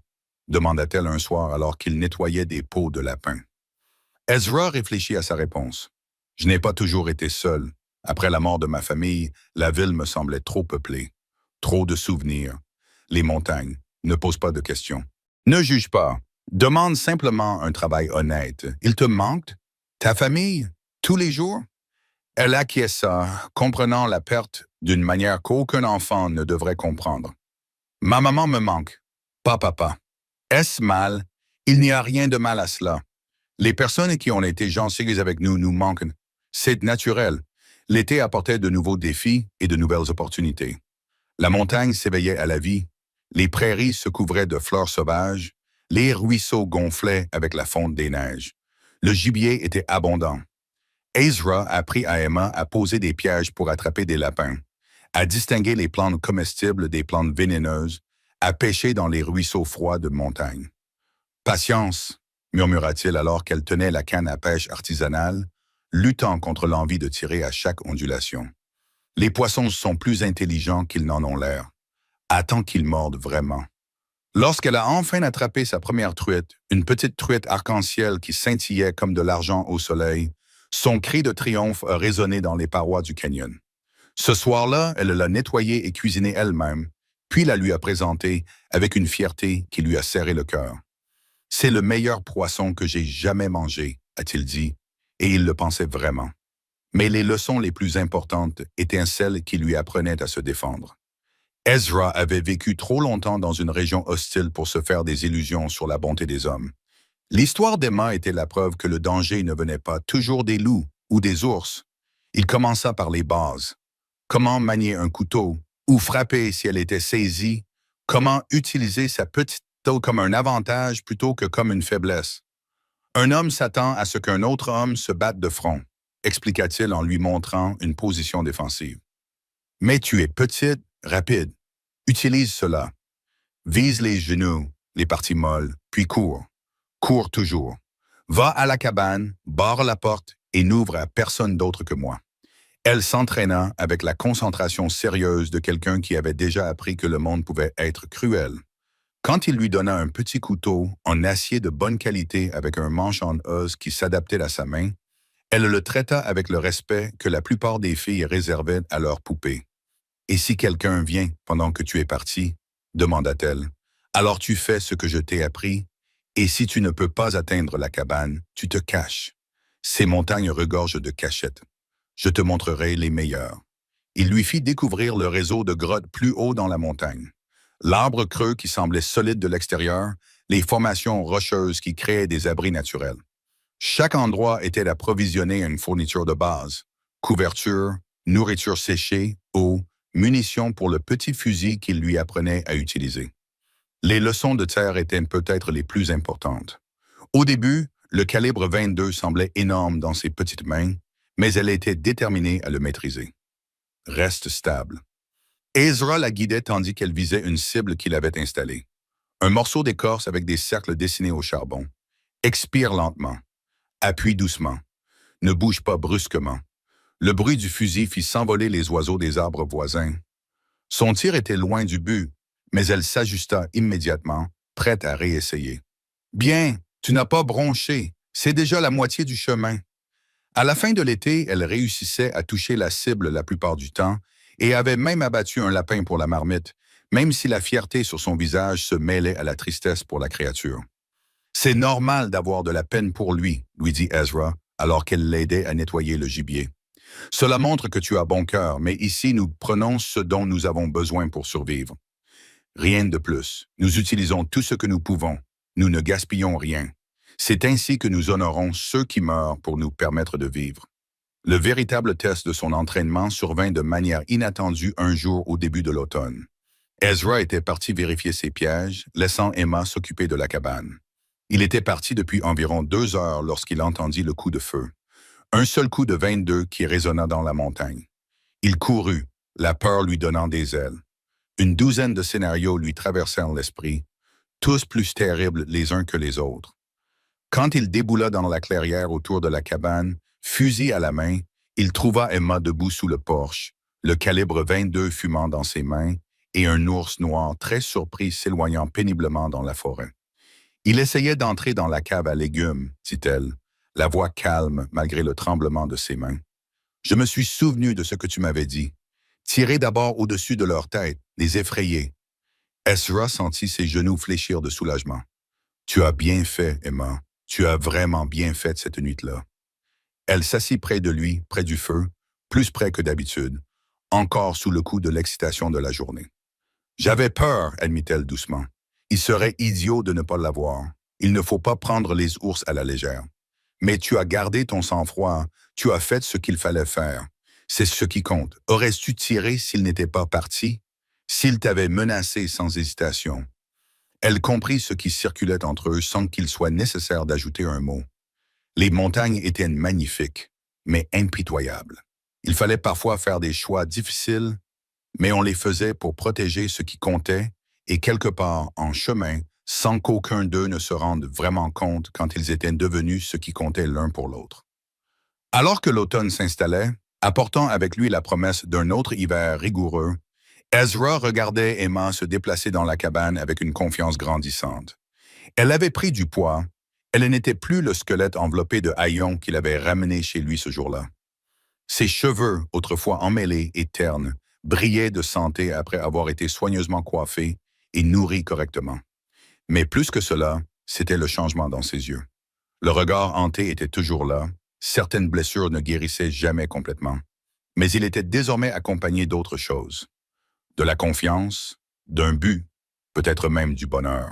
demanda-t-elle un soir alors qu'il nettoyait des peaux de lapin. Ezra réfléchit à sa réponse. « Je n'ai pas toujours été seul. Après la mort de ma famille, la ville me semblait trop peuplée. Trop de souvenirs. Les montagnes. Ne pose pas de questions. Ne juge pas. Demande simplement un travail honnête. Il te manque? Ta famille? Tous les jours? » Elle acquiesça, comprenant la perte d'une manière qu'aucun enfant ne devrait comprendre. « Ma maman me manque. Pas papa. Est-ce mal? Il n'y a rien de mal à cela. Les personnes qui ont été gentilles avec nous nous manquent. C'est naturel. L'été apportait de nouveaux défis et de nouvelles opportunités. La montagne s'éveillait à la vie. Les prairies se couvraient de fleurs sauvages. Les ruisseaux gonflaient avec la fonte des neiges. Le gibier était abondant. Ezra apprit à Emma à poser des pièges pour attraper des lapins, à distinguer les plantes comestibles des plantes vénéneuses, à pêcher dans les ruisseaux froids de montagne. « Patience », murmura-t-il alors qu'elle tenait la canne à pêche artisanale, luttant contre l'envie de tirer à chaque ondulation. Les poissons sont plus intelligents qu'ils n'en ont l'air. Attends qu'ils mordent vraiment. Lorsqu'elle a enfin attrapé sa première truite, une petite truite arc-en-ciel qui scintillait comme de l'argent au soleil, son cri de triomphe a résonné dans les parois du canyon. Ce soir-là, elle l'a nettoyée et cuisinée elle-même, puis la lui a présentée avec une fierté qui lui a serré le cœur. « C'est le meilleur poisson que j'ai jamais mangé », a-t-il dit, et il le pensait vraiment. Mais les leçons les plus importantes étaient celles qui lui apprenaient à se défendre. Ezra avait vécu trop longtemps dans une région hostile pour se faire des illusions sur la bonté des hommes. L'histoire d'Emma était la preuve que le danger ne venait pas toujours des loups ou des ours. Il commença par les bases. Comment manier un couteau ou frapper si elle était saisie, comment utiliser sa petite toe comme un avantage plutôt que comme une faiblesse. Un homme s'attend à ce qu'un autre homme se batte de front, expliqua-t-il en lui montrant une position défensive. Mais tu es petite, rapide. Utilise cela. Vise les genoux, les parties molles, puis cours. Cours toujours. Va à la cabane, barre la porte et n'ouvre à personne d'autre que moi. Elle s'entraîna avec la concentration sérieuse de quelqu'un qui avait déjà appris que le monde pouvait être cruel. Quand il lui donna un petit couteau en acier de bonne qualité avec un manche en os qui s'adaptait à sa main, elle le traita avec le respect que la plupart des filles réservaient à leurs poupées. « Et si quelqu'un vient pendant que tu es parti? » demanda-t-elle. « Alors tu fais ce que je t'ai appris, et si tu ne peux pas atteindre la cabane, tu te caches. Ces montagnes regorgent de cachettes. Je te montrerai les meilleures. » Il lui fit découvrir le réseau de grottes plus haut dans la montagne. L'arbre creux qui semblait solide de l'extérieur, les formations rocheuses qui créaient des abris naturels. Chaque endroit était approvisionné à une fourniture de base. Couverture, nourriture séchée, eau, munitions pour le petit fusil qu'il lui apprenait à utiliser. Les leçons de terre étaient peut-être les plus importantes. Au début, le calibre 22 semblait énorme dans ses petites mains, mais elle était déterminée à le maîtriser. Reste stable. Ezra la guidait tandis qu'elle visait une cible qu'il avait installée. Un morceau d'écorce avec des cercles dessinés au charbon. Expire lentement. Appuie doucement. Ne bouge pas brusquement. Le bruit du fusil fit s'envoler les oiseaux des arbres voisins. Son tir était loin du but, mais elle s'ajusta immédiatement, prête à réessayer. « Bien, tu n'as pas bronché. C'est déjà la moitié du chemin. » À la fin de l'été, elle réussissait à toucher la cible la plupart du temps et avait même abattu un lapin pour la marmite, même si la fierté sur son visage se mêlait à la tristesse pour la créature. « C'est normal d'avoir de la peine pour lui, » lui dit Ezra, alors qu'elle l'aidait à nettoyer le gibier. « Cela montre que tu as bon cœur, mais ici nous prenons ce dont nous avons besoin pour survivre. Rien de plus. Nous utilisons tout ce que nous pouvons. Nous ne gaspillons rien. C'est ainsi que nous honorons ceux qui meurent pour nous permettre de vivre. » Le véritable test de son entraînement survint de manière inattendue un jour au début de l'automne. Ezra était parti vérifier ses pièges, laissant Emma s'occuper de la cabane. Il était parti depuis environ 2 heures lorsqu'il entendit le coup de feu. Un seul coup de 22 qui résonna dans la montagne. Il courut, la peur lui donnant des ailes. Une douzaine de scénarios lui traversèrent l'esprit, tous plus terribles les uns que les autres. Quand il déboula dans la clairière autour de la cabane, fusil à la main, il trouva Emma debout sous le porche, le calibre 22 fumant dans ses mains et un ours noir très surpris s'éloignant péniblement dans la forêt. Il essayait d'entrer dans la cave à légumes, dit-elle, la voix calme malgré le tremblement de ses mains. Je me suis souvenu de ce que tu m'avais dit. Tirer d'abord au-dessus de leur tête, les effrayer. Ezra sentit ses genoux fléchir de soulagement. Tu as bien fait, Emma. Tu as vraiment bien fait cette nuit-là. Elle s'assit près de lui, près du feu, plus près que d'habitude, encore sous le coup de l'excitation de la journée. J'avais peur, admit-elle doucement. Il serait idiot de ne pas l'avoir. Il ne faut pas prendre les ours à la légère. Mais tu as gardé ton sang-froid, tu as fait ce qu'il fallait faire. C'est ce qui compte. Aurais-tu tiré s'il n'était pas parti? S'il t'avait menacé sans hésitation? Elle comprit ce qui circulait entre eux sans qu'il soit nécessaire d'ajouter un mot. Les montagnes étaient magnifiques, mais impitoyables. Il fallait parfois faire des choix difficiles, mais on les faisait pour protéger ce qui comptait et quelque part en chemin, sans qu'aucun d'eux ne se rende vraiment compte quand ils étaient devenus ce qui comptait l'un pour l'autre. Alors que l'automne s'installait, apportant avec lui la promesse d'un autre hiver rigoureux, Ezra regardait Emma se déplacer dans la cabane avec une confiance grandissante. Elle avait pris du poids. Elle n'était plus le squelette enveloppé de haillons qu'il avait ramené chez lui ce jour-là. Ses cheveux, autrefois emmêlés et ternes, brillaient de santé après avoir été soigneusement coiffés et nourris correctement. Mais plus que cela, c'était le changement dans ses yeux. Le regard hanté était toujours là, certaines blessures ne guérissaient jamais complètement, mais il était désormais accompagné d'autres choses. De la confiance, d'un but, peut-être même du bonheur.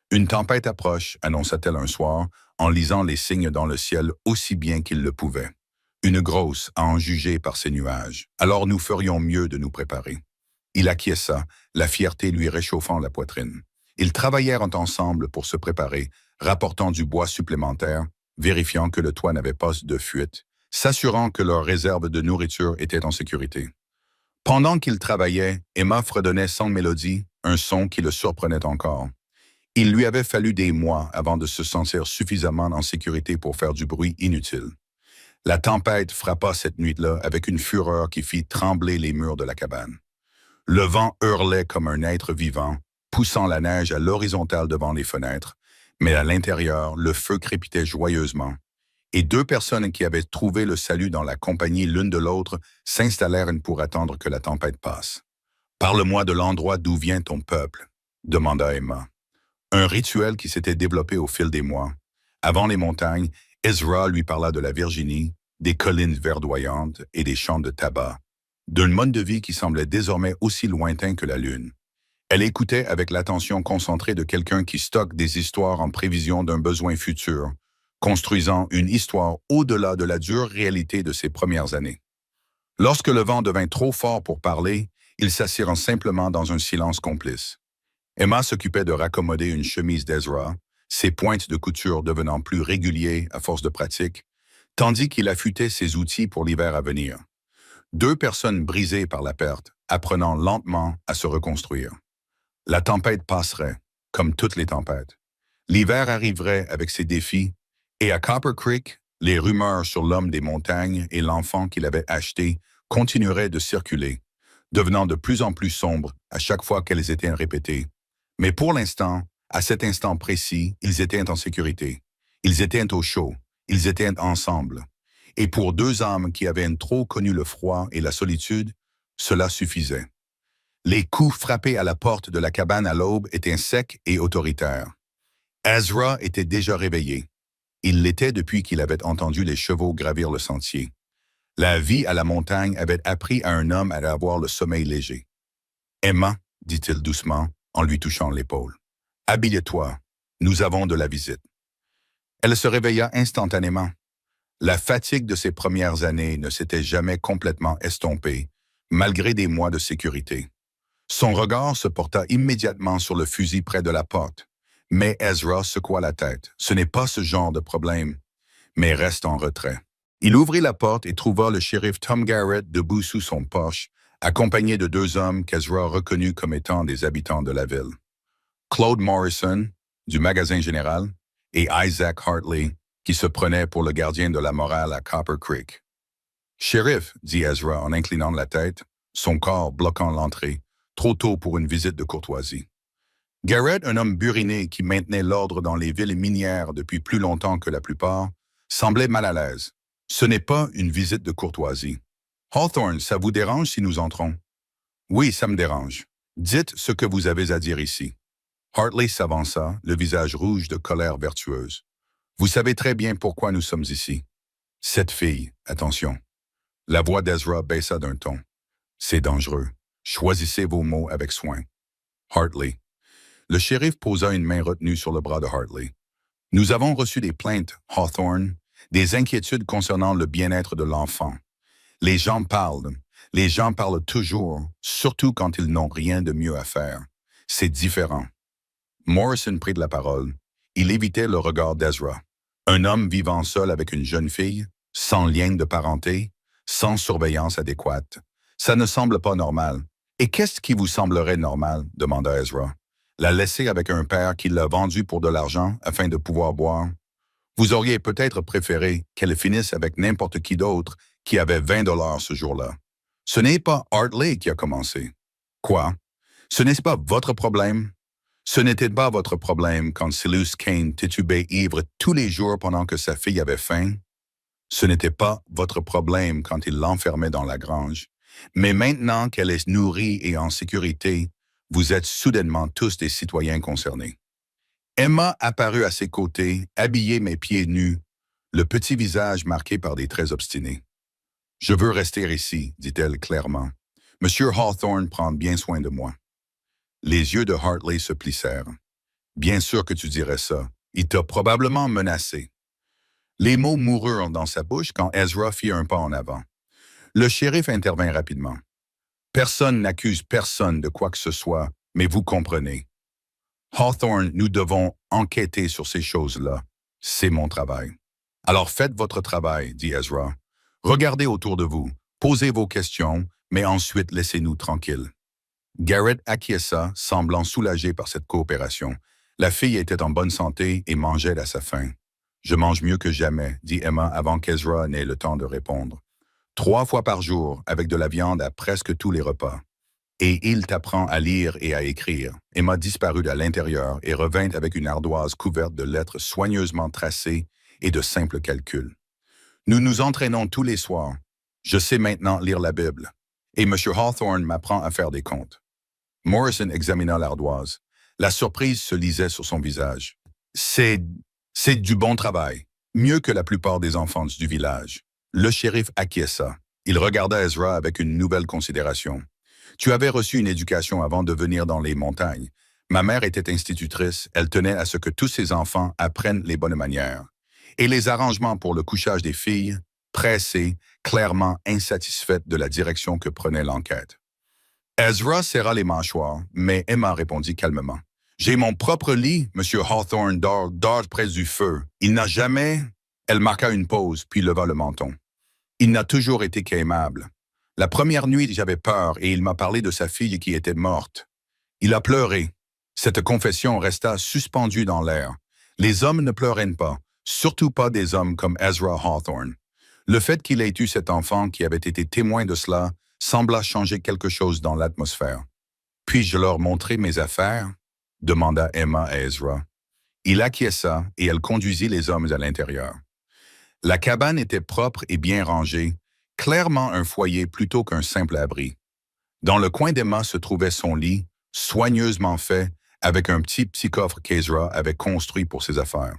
Une tempête approche, annonça-t-elle un soir, en lisant les signes dans le ciel aussi bien qu'il le pouvait. Une grosse, à en juger par ces nuages. Alors nous ferions mieux de nous préparer. Il acquiesça, la fierté lui réchauffant la poitrine. Ils travaillèrent ensemble pour se préparer, rapportant du bois supplémentaire, vérifiant que le toit n'avait pas de fuite, s'assurant que leur réserve de nourriture était en sécurité. Pendant qu'ils travaillaient, Emma fredonnait sans mélodie, un son qui le surprenait encore. Il lui avait fallu des mois avant de se sentir suffisamment en sécurité pour faire du bruit inutile. La tempête frappa cette nuit-là avec une fureur qui fit trembler les murs de la cabane. Le vent hurlait comme un être vivant, poussant la neige à l'horizontale devant les fenêtres, mais à l'intérieur, le feu crépitait joyeusement. Et deux personnes qui avaient trouvé le salut dans la compagnie l'une de l'autre s'installèrent pour attendre que la tempête passe. « Parle-moi de l'endroit d'où vient ton peuple », demanda Emma. Un rituel qui s'était développé au fil des mois. Avant les montagnes, Ezra lui parla de la Virginie, des collines verdoyantes et des champs de tabac, d'un mode de vie qui semblait désormais aussi lointain que la lune. Elle écoutait avec l'attention concentrée de quelqu'un qui stocke des histoires en prévision d'un besoin futur, construisant une histoire au-delà de la dure réalité de ses premières années. Lorsque le vent devint trop fort pour parler, ils s'assirent simplement dans un silence complice. Emma s'occupait de raccommoder une chemise d'Ezra, ses pointes de couture devenant plus réguliers à force de pratique, tandis qu'il affûtait ses outils pour l'hiver à venir. Deux personnes brisées par la perte, apprenant lentement à se reconstruire. La tempête passerait, comme toutes les tempêtes. L'hiver arriverait avec ses défis, et à Copper Creek, les rumeurs sur l'homme des montagnes et l'enfant qu'il avait acheté continueraient de circuler, devenant de plus en plus sombres à chaque fois qu'elles étaient répétées. Mais pour l'instant, à cet instant précis, ils étaient en sécurité. Ils étaient au chaud. Ils étaient ensemble. Et pour deux âmes qui avaient trop connu le froid et la solitude, cela suffisait. Les coups frappés à la porte de la cabane à l'aube étaient secs et autoritaires. Ezra était déjà réveillé. Il l'était depuis qu'il avait entendu les chevaux gravir le sentier. La vie à la montagne avait appris à un homme à avoir le sommeil léger. « Emma, dit-il doucement, en lui touchant l'épaule. « Habille-toi, nous avons de la visite. » Elle se réveilla instantanément. La fatigue de ses premières années ne s'était jamais complètement estompée, malgré des mois de sécurité. Son regard se porta immédiatement sur le fusil près de la porte, mais Ezra secoua la tête. Ce n'est pas ce genre de problème, mais reste en retrait. Il ouvrit la porte et trouva le shérif Tom Garrett debout sous son porche, accompagné de deux hommes qu'Ezra reconnut comme étant des habitants de la ville. Claude Morrison, du magasin général, et Isaac Hartley, qui se prenait pour le gardien de la morale à Copper Creek. « Shérif, dit Ezra en inclinant la tête, son corps bloquant l'entrée, trop tôt pour une visite de courtoisie. Garrett, un homme buriné qui maintenait l'ordre dans les villes minières depuis plus longtemps que la plupart, semblait mal à l'aise. « Ce n'est pas une visite de courtoisie. Hawthorne, ça vous dérange si nous entrons? »« Oui, ça me dérange. Dites ce que vous avez à dire ici. » Hartley s'avança, le visage rouge de colère vertueuse. « Vous savez très bien pourquoi nous sommes ici. Cette fille, attention. » La voix d'Ezra baissa d'un ton. « C'est dangereux. Choisissez vos mots avec soin. » Hartley. Le shérif posa une main retenue sur le bras de Hartley. « Nous avons reçu des plaintes, Hawthorne, des inquiétudes concernant le bien-être de l'enfant. Les gens parlent toujours, surtout quand ils n'ont rien de mieux à faire. C'est différent. » Morrison prit de la parole. Il évitait le regard d'Ezra. Un homme vivant seul avec une jeune fille, sans lien de parenté, sans surveillance adéquate. Ça ne semble pas normal. Et qu'est-ce qui vous semblerait normal? Demanda Ezra. La laisser avec un père qui l'a vendue pour de l'argent afin de pouvoir boire? Vous auriez peut-être préféré qu'elle finisse avec n'importe qui d'autre qui avait 20 $ ce jour-là. Ce n'est pas Hartley qui a commencé. Quoi? Ce n'est pas votre problème? Ce n'était pas votre problème quand Silas Kane titubait ivre tous les jours pendant que sa fille avait faim? Ce n'était pas votre problème quand il l'enfermait dans la grange. Mais maintenant qu'elle est nourrie et en sécurité, vous êtes soudainement tous des citoyens concernés. Emma apparut à ses côtés, habillée mais pieds nus, le petit visage marqué par des traits obstinés. « Je veux rester ici, dit-elle clairement. Monsieur Hawthorne prend bien soin de moi. » Les yeux de Hartley se plissèrent. « Bien sûr que tu dirais ça. Il t'a probablement menacé. » Les mots moururent dans sa bouche quand Ezra fit un pas en avant. Le shérif intervint rapidement. Personne n'accuse personne de quoi que ce soit, mais vous comprenez. Hawthorne, nous devons enquêter sur ces choses-là. C'est mon travail. Alors faites votre travail, dit Ezra. Regardez autour de vous, posez vos questions, mais ensuite laissez-nous tranquilles. Garrett acquiesça, semblant soulagé par cette coopération. La fille était en bonne santé et mangeait à sa faim. Je mange mieux que jamais, dit Emma avant qu'Ezra n'ait le temps de répondre. 3 fois par jour, avec de la viande à presque tous les repas. Et il t'apprend à lire et à écrire. Emma disparut à l'intérieur et revint avec une ardoise couverte de lettres soigneusement tracées et de simples calculs. Nous nous entraînons tous les soirs. Je sais maintenant lire la Bible. Et M. Hawthorne m'apprend à faire des comptes. Morrison examina l'ardoise. La surprise se lisait sur son visage. C'est du bon travail, mieux que la plupart des enfants du village. Le shérif acquiesça. Il regarda Ezra avec une nouvelle considération. Tu avais reçu une éducation avant de venir dans les montagnes. Ma mère était institutrice, elle tenait à ce que tous ses enfants apprennent les bonnes manières. Et les arrangements pour le couchage des filles, pressées, clairement insatisfaites de la direction que prenait l'enquête. Ezra serra les mâchoires, mais Emma répondit calmement. J'ai mon propre lit, M. Hawthorne dort près du feu. Il n'a jamais... Elle marqua une pause, puis leva le menton. Il n'a toujours été qu'aimable. La première nuit, j'avais peur et il m'a parlé de sa fille qui était morte. Il a pleuré. Cette confession resta suspendue dans l'air. Les hommes ne pleuraient pas, surtout pas des hommes comme Ezra Hawthorne. Le fait qu'il ait eu cet enfant qui avait été témoin de cela sembla changer quelque chose dans l'atmosphère. Puis-je leur montrer mes affaires? Demanda Emma à Ezra. Il acquiesça et elle conduisit les hommes à l'intérieur. La cabane était propre et bien rangée, clairement un foyer plutôt qu'un simple abri. Dans le coin d'Emma se trouvait son lit, soigneusement fait, avec un petit coffre qu'Ezra avait construit pour ses affaires.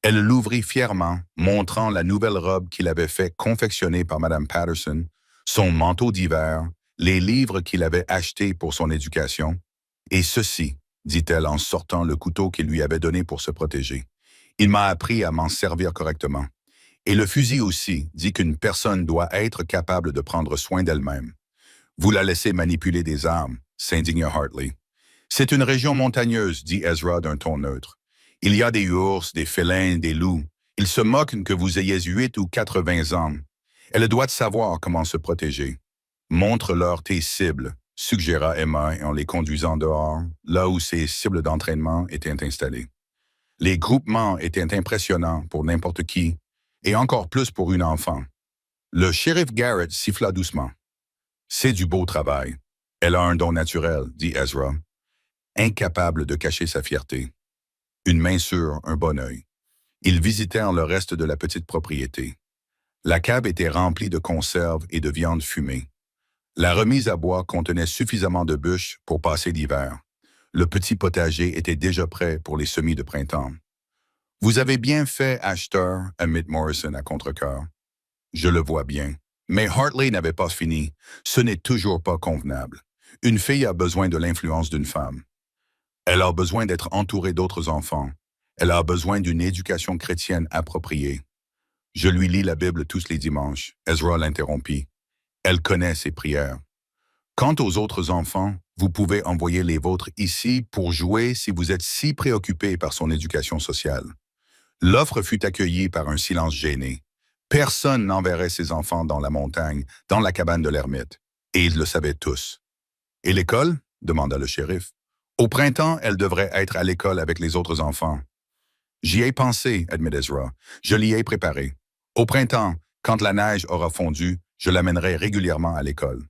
Elle l'ouvrit fièrement, montrant la nouvelle robe qu'il avait fait confectionner par Mme Patterson, son manteau d'hiver, les livres qu'il avait achetés pour son éducation. Et ceci, dit-elle en sortant le couteau qu'il lui avait donné pour se protéger. Il m'a appris à m'en servir correctement. Et le fusil aussi dit qu'une personne doit être capable de prendre soin d'elle-même. Vous la laissez manipuler des armes, s'indigna Hartley. C'est une région montagneuse, dit Ezra d'un ton neutre. Il y a des ours, des félins, des loups. Ils se moquent que vous ayez 8 ou 80 ans. Elle doit savoir comment se protéger. Montre-leur tes cibles, suggéra Emma en les conduisant dehors, là où ses cibles d'entraînement étaient installées. Les groupements étaient impressionnants pour n'importe qui, et encore plus pour une enfant. Le shérif Garrett siffla doucement. C'est du beau travail. Elle a un don naturel, dit Ezra, incapable de cacher sa fierté. Une main sûre, un bon œil. Ils visitèrent le reste de la petite propriété. La cave était remplie de conserves et de viande fumée. La remise à bois contenait suffisamment de bûches pour passer l'hiver. Le petit potager était déjà prêt pour les semis de printemps. Vous avez bien fait, acheteur, admit Morrison à contre-cœur. Je le vois bien. Mais Hartley n'avait pas fini. Ce n'est toujours pas convenable. Une fille a besoin de l'influence d'une femme. Elle a besoin d'être entourée d'autres enfants. Elle a besoin d'une éducation chrétienne appropriée. Je lui lis la Bible tous les dimanches. Ezra l'interrompit. Elle connaît ses prières. Quant aux autres enfants, vous pouvez envoyer les vôtres ici pour jouer si vous êtes si préoccupé par son éducation sociale. L'offre fut accueillie par un silence gêné. Personne n'enverrait ses enfants dans la montagne, dans la cabane de l'ermite. Et ils le savaient tous. « Et l'école » demanda le shérif. « Au printemps, elle devrait être à l'école avec les autres enfants. »« J'y ai pensé, » admit Ezra. « Je l'y ai préparé. Au printemps, quand la neige aura fondu, je l'amènerai régulièrement à l'école. »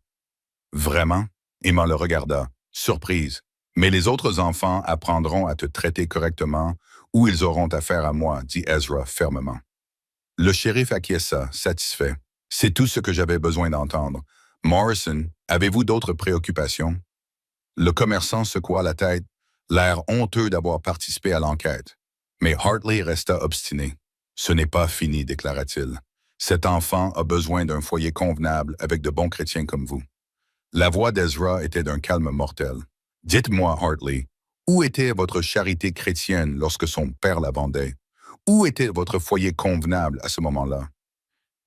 « Vraiment ?» Emma le regarda, surprise. « Mais les autres enfants apprendront à te traiter correctement ou ils auront affaire à moi, » dit Ezra fermement. Le shérif acquiesça, satisfait. « C'est tout ce que j'avais besoin d'entendre. Morrison, avez-vous d'autres préoccupations? » Le commerçant secoua la tête, l'air honteux d'avoir participé à l'enquête. Mais Hartley resta obstiné. « Ce n'est pas fini, déclara-t-il. Cet enfant a besoin d'un foyer convenable avec de bons chrétiens comme vous. » La voix d'Ezra était d'un calme mortel. « Dites-moi, Hartley, où était votre charité chrétienne lorsque son père la vendait? Où était votre foyer convenable à ce moment-là?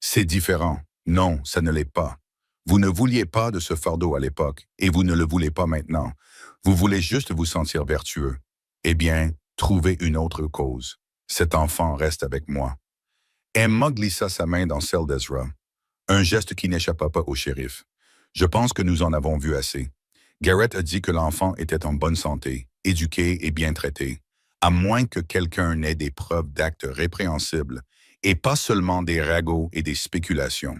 C'est différent. Non, ça ne l'est pas. Vous ne vouliez pas de ce fardeau à l'époque, et vous ne le voulez pas maintenant. Vous voulez juste vous sentir vertueux. Eh bien, trouvez une autre cause. Cet enfant reste avec moi. Emma glissa sa main dans celle d'Ezra, un geste qui n'échappa pas au shérif. Je pense que nous en avons vu assez. Garrett a dit que l'enfant était en bonne santé, éduqué et bien traité, à moins que quelqu'un n'ait des preuves d'actes répréhensibles, et pas seulement des ragots et des spéculations.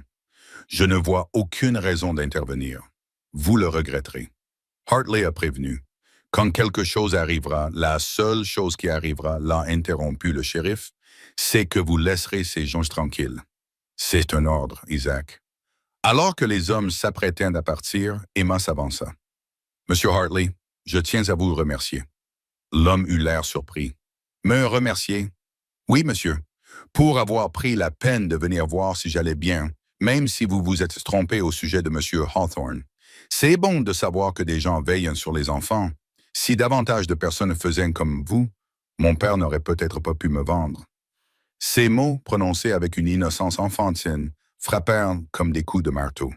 Je ne vois aucune raison d'intervenir. Vous le regretterez. Hartley a prévenu. Quand quelque chose arrivera, la seule chose qui arrivera, l'a interrompu le shérif, c'est que vous laisserez ces gens tranquilles. C'est un ordre, Isaac. Alors que les hommes s'apprêtaient à partir, Emma s'avança. Monsieur Hartley, je tiens à vous remercier. L'homme eut l'air surpris. Me remercier? Oui, monsieur. Pour avoir pris la peine de venir voir si j'allais bien, même si vous vous êtes trompé au sujet de monsieur Hawthorne. C'est bon de savoir que des gens veillent sur les enfants. Si davantage de personnes faisaient comme vous, mon père n'aurait peut-être pas pu me vendre. Ces mots, prononcés avec une innocence enfantine, frappèrent comme des coups de marteau.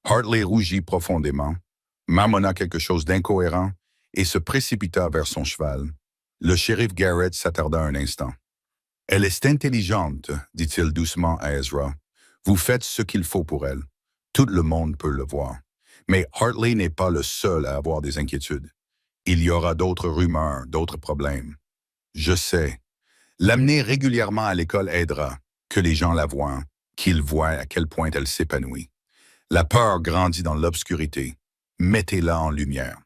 Hartley rougit profondément, marmonna quelque chose d'incohérent et se précipita vers son cheval. Le shérif Garrett s'attarda un instant. « Elle est intelligente, dit-il doucement à Ezra. Vous faites ce qu'il faut pour elle. Tout le monde peut le voir. Mais Hartley n'est pas le seul à avoir des inquiétudes. Il y aura d'autres rumeurs, d'autres problèmes. Je sais. L'amener régulièrement à l'école aidera, que les gens la voient, qu'ils voient à quel point elle s'épanouit. La peur grandit dans l'obscurité. Mettez-la en lumière. »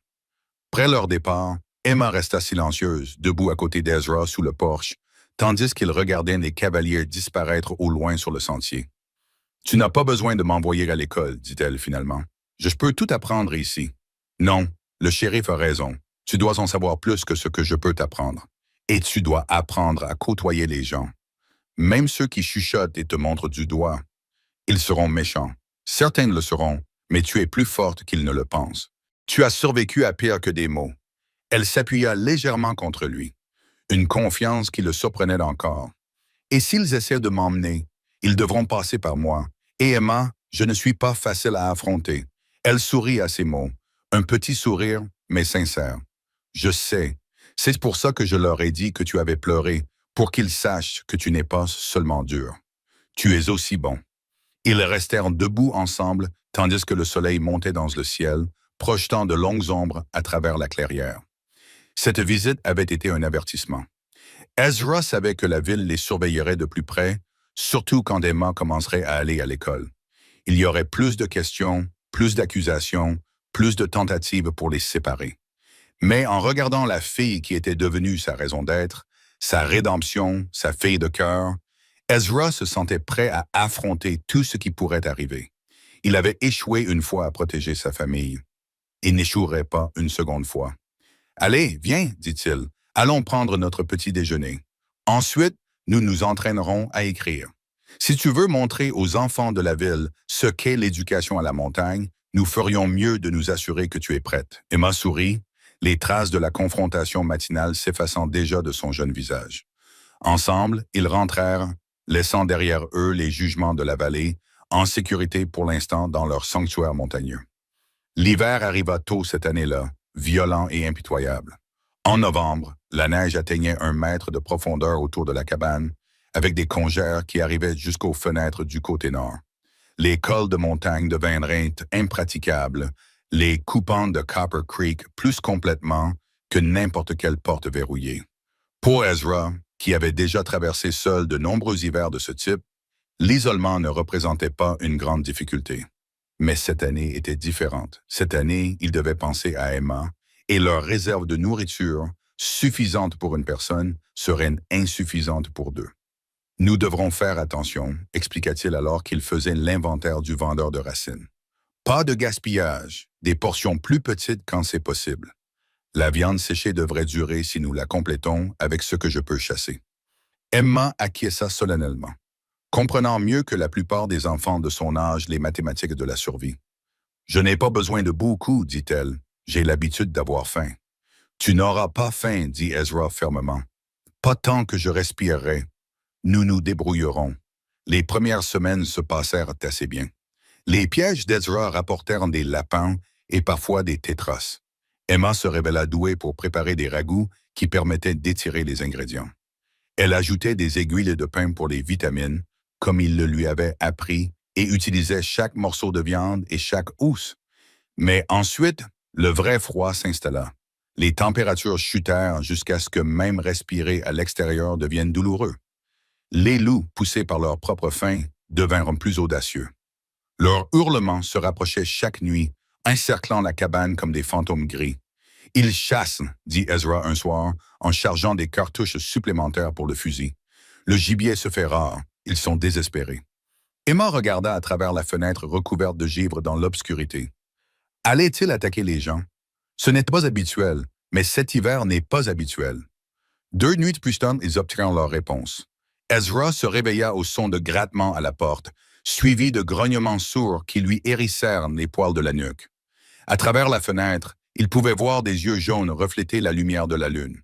Près leur départ, Emma resta silencieuse, debout à côté d'Ezra sous le porche, tandis qu'il regardait les cavaliers disparaître au loin sur le sentier. « Tu n'as pas besoin de m'envoyer à l'école, dit-elle finalement. Je peux tout apprendre ici. Non, le shérif a raison. Tu dois en savoir plus que ce que je peux t'apprendre. Et tu dois apprendre à côtoyer les gens. Même ceux qui chuchotent et te montrent du doigt. Ils seront méchants. Certains le seront, mais tu es plus forte qu'ils ne le pensent. Tu as survécu à pire que des mots. » Elle s'appuya légèrement contre lui. Une confiance qui le surprenait encore. « Et s'ils essaient de m'emmener, ils devront passer par moi. Et Emma, je ne suis pas facile à affronter. » Elle sourit à ces mots. Un petit sourire, mais sincère. « Je sais. C'est pour ça que je leur ai dit que tu avais pleuré, pour qu'ils sachent que tu n'es pas seulement dur. Tu es aussi bon. » Ils restèrent debout ensemble, tandis que le soleil montait dans le ciel, projetant de longues ombres à travers la clairière. Cette visite avait été un avertissement. Ezra savait que la ville les surveillerait de plus près, surtout quand Emma commencerait à aller à l'école. Il y aurait plus de questions, plus d'accusations, plus de tentatives pour les séparer. Mais en regardant la fille qui était devenue sa raison d'être, sa rédemption, sa fille de cœur, Ezra se sentait prêt à affronter tout ce qui pourrait arriver. Il avait échoué une fois à protéger sa famille. Il n'échouerait pas une seconde fois. « Allez, viens, dit-il, allons prendre notre petit déjeuner. Ensuite, nous nous entraînerons à écrire. Si tu veux montrer aux enfants de la ville ce qu'est l'éducation à la montagne, nous ferions mieux de nous assurer que tu es prête. » Emma sourit, les traces de la confrontation matinale s'effaçant déjà de son jeune visage. Ensemble, ils rentrèrent, laissant derrière eux les jugements de la vallée, en sécurité pour l'instant dans leur sanctuaire montagneux. L'hiver arriva tôt cette année-là, violent et impitoyable. En novembre, la neige atteignait 1 mètre de profondeur autour de la cabane, avec des congères qui arrivaient jusqu'aux fenêtres du côté nord. Les cols de montagne devinrent impraticables, les coupant de Copper Creek plus complètement que n'importe quelle porte verrouillée. Pour Ezra, qui avait déjà traversé seul de nombreux hivers de ce type, l'isolement ne représentait pas une grande difficulté. Mais cette année était différente. Cette année, il devait penser à Emma, et leur réserve de nourriture, suffisante pour une personne, serait insuffisante pour 2. « Nous devrons faire attention, expliqua-t-il alors qu'il faisait l'inventaire du vendeur de racines. Pas de gaspillage, des portions plus petites quand c'est possible. La viande séchée devrait durer si nous la complétons avec ce que je peux chasser. » Emma acquiesça solennellement, comprenant mieux que la plupart des enfants de son âge les mathématiques de la survie. « Je n'ai pas besoin de beaucoup, dit-elle. J'ai l'habitude d'avoir faim. »« Tu n'auras pas faim, dit Ezra fermement. Pas tant que je respirerai. Nous nous débrouillerons. Les premières semaines se passèrent assez bien. Les pièges d'Ezra rapportèrent des lapins et parfois des tétras. Emma se révéla douée pour préparer des ragoûts qui permettaient d'étirer les ingrédients. Elle ajoutait des aiguilles de pain pour les vitamines, comme il le lui avait appris, et utilisait chaque morceau de viande et chaque housse. Mais ensuite, le vrai froid s'installa. Les températures chutèrent jusqu'à ce que même respirer à l'extérieur devienne douloureux. Les loups, poussés par leur propre faim, devinrent plus audacieux. Leurs hurlements se rapprochaient chaque nuit, encerclant la cabane comme des fantômes gris. « Ils chassent », dit Ezra un soir, en chargeant des cartouches supplémentaires pour le fusil. « Le gibier se fait rare. Ils sont désespérés. » Emma regarda à travers la fenêtre recouverte de givre dans l'obscurité. Allait-il attaquer les gens? Ce n'était pas habituel, mais cet hiver n'est pas habituel. 2 nuits plus tard, ils obtinrent leur réponse. Ezra se réveilla au son de grattements à la porte, suivi de grognements sourds qui lui hérissèrent les poils de la nuque. À travers la fenêtre, il pouvait voir des yeux jaunes refléter la lumière de la lune.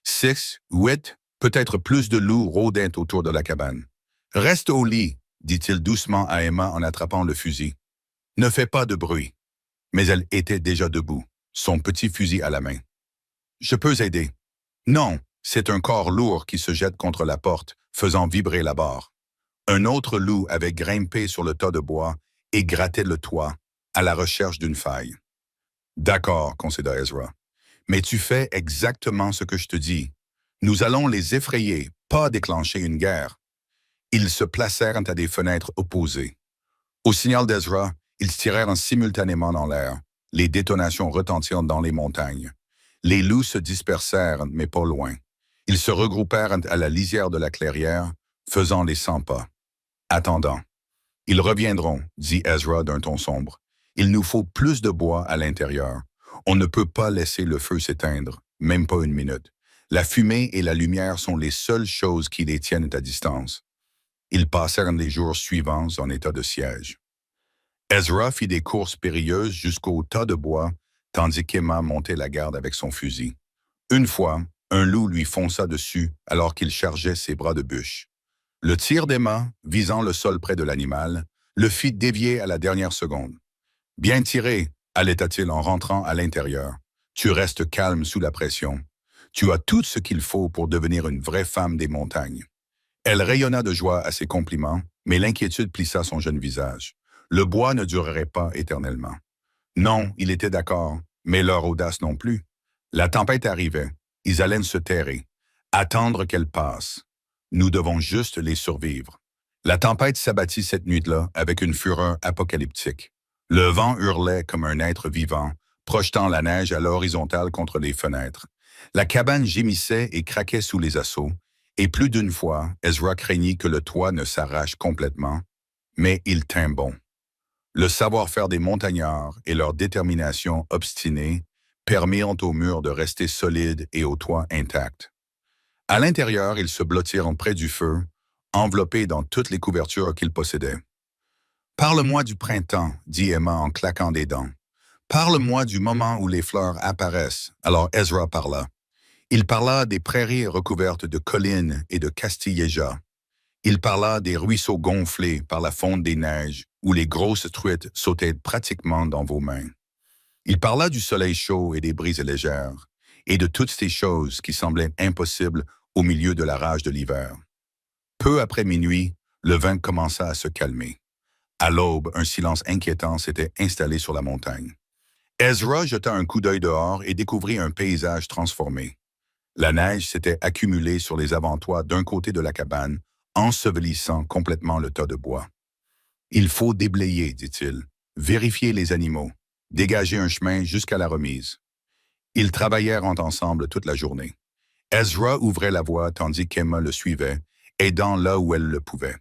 6, 8, peut-être plus de loups rôdaient autour de la cabane. « Reste au lit », dit-il doucement à Emma en attrapant le fusil. « Ne fais pas de bruit. » Mais elle était déjà debout, son petit fusil à la main. « Je peux aider. » « Non, c'est un corps lourd qui se jette contre la porte, faisant vibrer la barre. Un autre loup avait grimpé sur le tas de bois et grattait le toit, à la recherche d'une faille. « D'accord, concéda Ezra. Mais tu fais exactement ce que je te dis. Nous allons les effrayer, pas déclencher une guerre. » Ils se placèrent à des fenêtres opposées. Au signal d'Ezra, ils tirèrent simultanément dans l'air. Les détonations retentirent dans les montagnes. Les loups se dispersèrent, mais pas loin. Ils se regroupèrent à la lisière de la clairière, faisant les 100 pas. Attendant. « Ils reviendront, » dit Ezra d'un ton sombre. « Il nous faut plus de bois à l'intérieur. On ne peut pas laisser le feu s'éteindre, même pas une minute. La fumée et la lumière sont les seules choses qui les tiennent à distance. » Ils passèrent les jours suivants en état de siège. Ezra fit des courses périlleuses jusqu'au tas de bois, tandis qu'Emma montait la garde avec son fusil. Une fois, un loup lui fonça dessus alors qu'il chargeait ses bras de bûche. Le tir d'Emma, visant le sol près de l'animal, le fit dévier à la dernière seconde. « Bien tiré », allaita-t-il en rentrant à l'intérieur. « Tu restes calme sous la pression. Tu as tout ce qu'il faut pour devenir une vraie femme des montagnes. » Elle rayonna de joie à ses compliments, mais l'inquiétude plissa son jeune visage. Le bois ne durerait pas éternellement. Non, il était d'accord, mais leur audace non plus. La tempête arrivait. Ils allaient se terrer. Attendre qu'elle passe. Nous devons juste les survivre. La tempête s'abattit cette nuit-là avec une fureur apocalyptique. Le vent hurlait comme un être vivant, projetant la neige à l'horizontale contre les fenêtres. La cabane gémissait et craquait sous les assauts, et plus d'une fois, Ezra craignit que le toit ne s'arrache complètement, mais il tint bon. Le savoir-faire des montagnards et leur détermination obstinée permirent aux murs de rester solides et au toit intact. À l'intérieur, ils se blottirent près du feu, enveloppés dans toutes les couvertures qu'ils possédaient. « Parle-moi du printemps, » dit Emma en claquant des dents. « Parle-moi du moment où les fleurs apparaissent. » Alors Ezra parla. Il parla des prairies recouvertes de collines et de castillejas. Il parla des ruisseaux gonflés par la fonte des neiges, où les grosses truites sautaient pratiquement dans vos mains. Il parla du soleil chaud et des brises légères, et de toutes ces choses qui semblaient impossibles au milieu de la rage de l'hiver. Peu après minuit, le vent commença à se calmer. À l'aube, un silence inquiétant s'était installé sur la montagne. Ezra jeta un coup d'œil dehors et découvrit un paysage transformé. La neige s'était accumulée sur les avant-toits d'un côté de la cabane, ensevelissant complètement le tas de bois. « Il faut déblayer, dit-il, vérifier les animaux, dégager un chemin jusqu'à la remise. » Ils travaillèrent ensemble toute la journée. Ezra ouvrait la voie tandis qu'Emma le suivait, aidant là où elle le pouvait.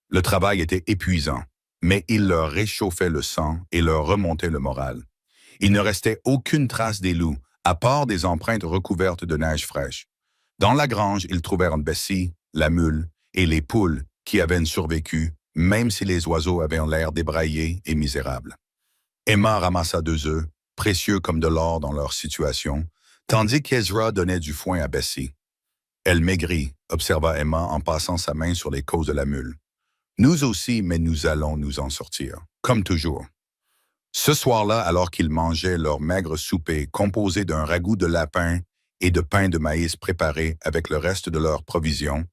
Le travail était épuisant, mais il leur réchauffait le sang et leur remontait le moral. Il ne restait aucune trace des loups, à part des empreintes recouvertes de neige fraîche. Dans la grange, ils trouvèrent Bessie, la mule, et les poules qui avaient survécu, même si les oiseaux avaient l'air débraillés et misérables. Emma ramassa 2 œufs, précieux comme de l'or dans leur situation, tandis qu'Ezra donnait du foin à Bessie. Elle maigrit, observa Emma en passant sa main sur les côtes de la mule. Nous aussi, mais nous allons nous en sortir, comme toujours. Ce soir-là, alors qu'ils mangeaient leur maigre souper composé d'un ragoût de lapin et de pain de maïs préparé avec le reste de leurs provisions,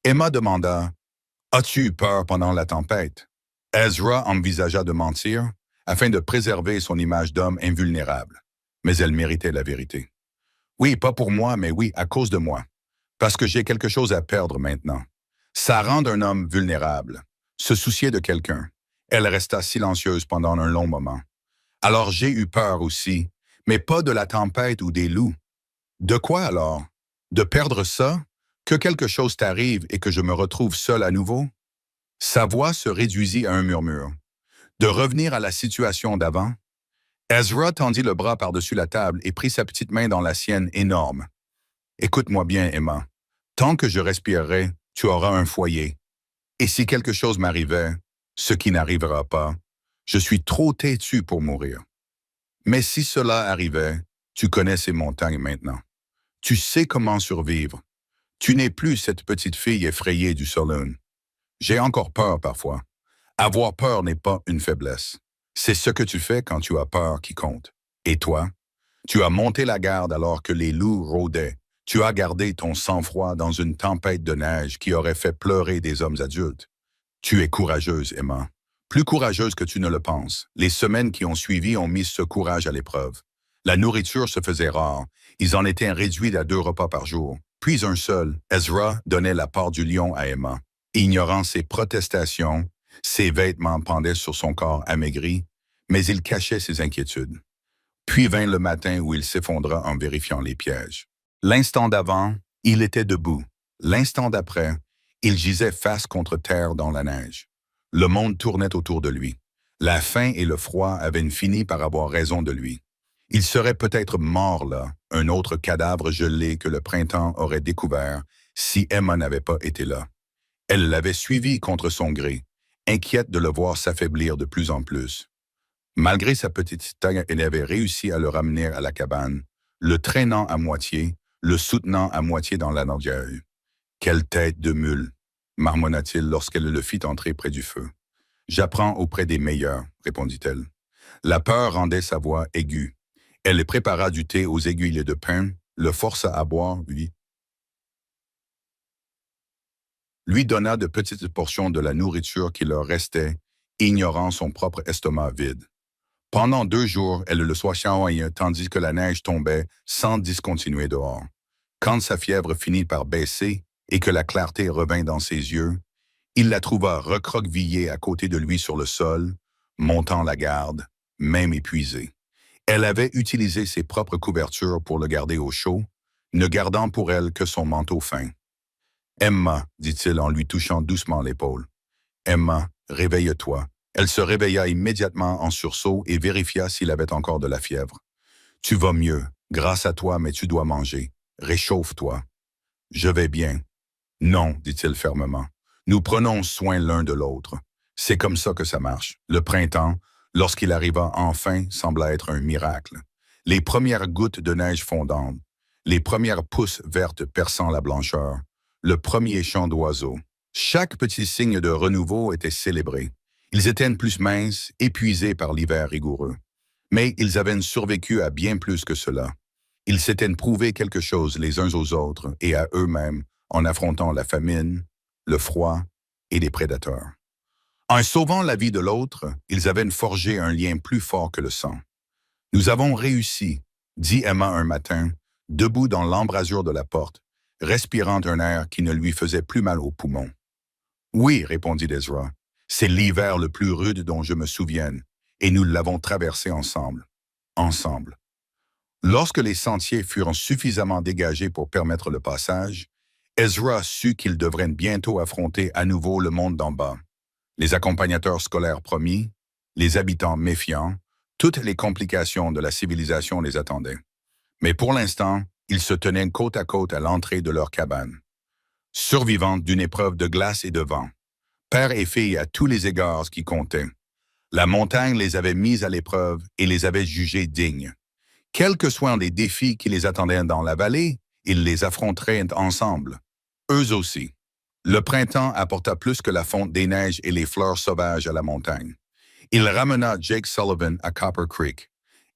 Emma demanda « As-tu eu peur pendant la tempête ?» Ezra envisagea de mentir afin de préserver son image d'homme invulnérable, mais elle méritait la vérité. « Oui, pas pour moi, mais oui, à cause de moi, parce que j'ai quelque chose à perdre maintenant. Ça rend un homme vulnérable, se soucier de quelqu'un. » Elle resta silencieuse pendant un long moment. « Alors j'ai eu peur aussi, mais pas de la tempête ou des loups. » « De quoi alors? De perdre ça? Que quelque chose t'arrive et que je me retrouve seul à nouveau? » Sa voix se réduisit à un murmure. « De revenir à la situation d'avant? » Ezra tendit le bras par-dessus la table et prit sa petite main dans la sienne énorme. « Écoute-moi bien, Emma. Tant que je respirerai, tu auras un foyer. Et si quelque chose m'arrivait, ce qui n'arrivera pas, je suis trop têtu pour mourir. Mais si cela arrivait, tu connais ces montagnes maintenant. Tu sais comment survivre. Tu n'es plus cette petite fille effrayée du saloon. J'ai encore peur parfois. Avoir peur n'est pas une faiblesse. C'est ce que tu fais quand tu as peur qui compte. Et toi? Tu as monté la garde alors que les loups rôdaient. Tu as gardé ton sang-froid dans une tempête de neige qui aurait fait pleurer des hommes adultes. Tu es courageuse, Emma. Plus courageuse que tu ne le penses. Les semaines qui ont suivi ont mis ce courage à l'épreuve. La nourriture se faisait rare. Ils en étaient réduits à 2 repas par jour. Puis un seul, Ezra, donnait la part du lion à Emma. Ignorant ses protestations, ses vêtements pendaient sur son corps amaigri, mais il cachait ses inquiétudes. Puis vint le matin où il s'effondra en vérifiant les pièges. L'instant d'avant, il était debout. L'instant d'après, il gisait face contre terre dans la neige. Le monde tournait autour de lui. La faim et le froid avaient fini par avoir raison de lui. Il serait peut-être mort là, un autre cadavre gelé que le printemps aurait découvert si Emma n'avait pas été là. Elle l'avait suivi contre son gré, inquiète de le voir s'affaiblir de plus en plus. Malgré sa petite taille, elle avait réussi à le ramener à la cabane, le traînant à moitié, le soutenant à moitié dans la nodière. « Quelle tête de mule !» marmonna-t-il lorsqu'elle le fit entrer près du feu. « J'apprends auprès des meilleurs, » répondit-elle. La peur rendait sa voix aiguë. Elle prépara du thé aux aiguilles de pain, le força à boire, lui donna de petites portions de la nourriture qui leur restait, ignorant son propre estomac vide. Pendant 2 jours, elle le soignait tandis que la neige tombait sans discontinuer dehors. Quand sa fièvre finit par baisser et que la clarté revint dans ses yeux, il la trouva recroquevillée à côté de lui sur le sol, montant la garde, même épuisée. Elle avait utilisé ses propres couvertures pour le garder au chaud, ne gardant pour elle que son manteau fin. « Emma, dit-il en lui touchant doucement l'épaule. « Emma, réveille-toi. » Elle se réveilla immédiatement en sursaut et vérifia s'il avait encore de la fièvre. « Tu vas mieux, grâce à toi, mais tu dois manger. Réchauffe-toi. »« Je vais bien. »« Non, dit-il fermement. Nous prenons soin l'un de l'autre. C'est comme ça que ça marche. Le printemps, lorsqu'il arriva enfin, sembla être un miracle. Les premières gouttes de neige fondante, les premières pousses vertes perçant la blancheur, le premier chant d'oiseaux. Chaque petit signe de renouveau était célébré. Ils étaient plus minces, épuisés par l'hiver rigoureux. Mais ils avaient survécu à bien plus que cela. Ils s'étaient prouvé quelque chose les uns aux autres et à eux-mêmes en affrontant la famine, le froid et les prédateurs. En sauvant la vie de l'autre, ils avaient forgé un lien plus fort que le sang. « Nous avons réussi, » dit Emma un matin, debout dans l'embrasure de la porte, respirant un air qui ne lui faisait plus mal aux poumons. « Oui, » répondit Ezra, « c'est l'hiver le plus rude dont je me souvienne, et nous l'avons traversé ensemble. Ensemble. » Lorsque les sentiers furent suffisamment dégagés pour permettre le passage, Ezra sut qu'il devrait bientôt affronter à nouveau le monde d'en bas. Les accompagnateurs scolaires promis, les habitants méfiants, toutes les complications de la civilisation les attendaient. Mais pour l'instant, ils se tenaient côte à côte à l'entrée de leur cabane. Survivantes d'une épreuve de glace et de vent, père et fille à tous les égards qui comptaient. La montagne les avait mises à l'épreuve et les avait jugés dignes. Quels que soient les défis qui les attendaient dans la vallée, ils les affronteraient ensemble. Eux aussi. Le printemps apporta plus que la fonte des neiges et les fleurs sauvages à la montagne. Il ramena Jake Sullivan à Copper Creek.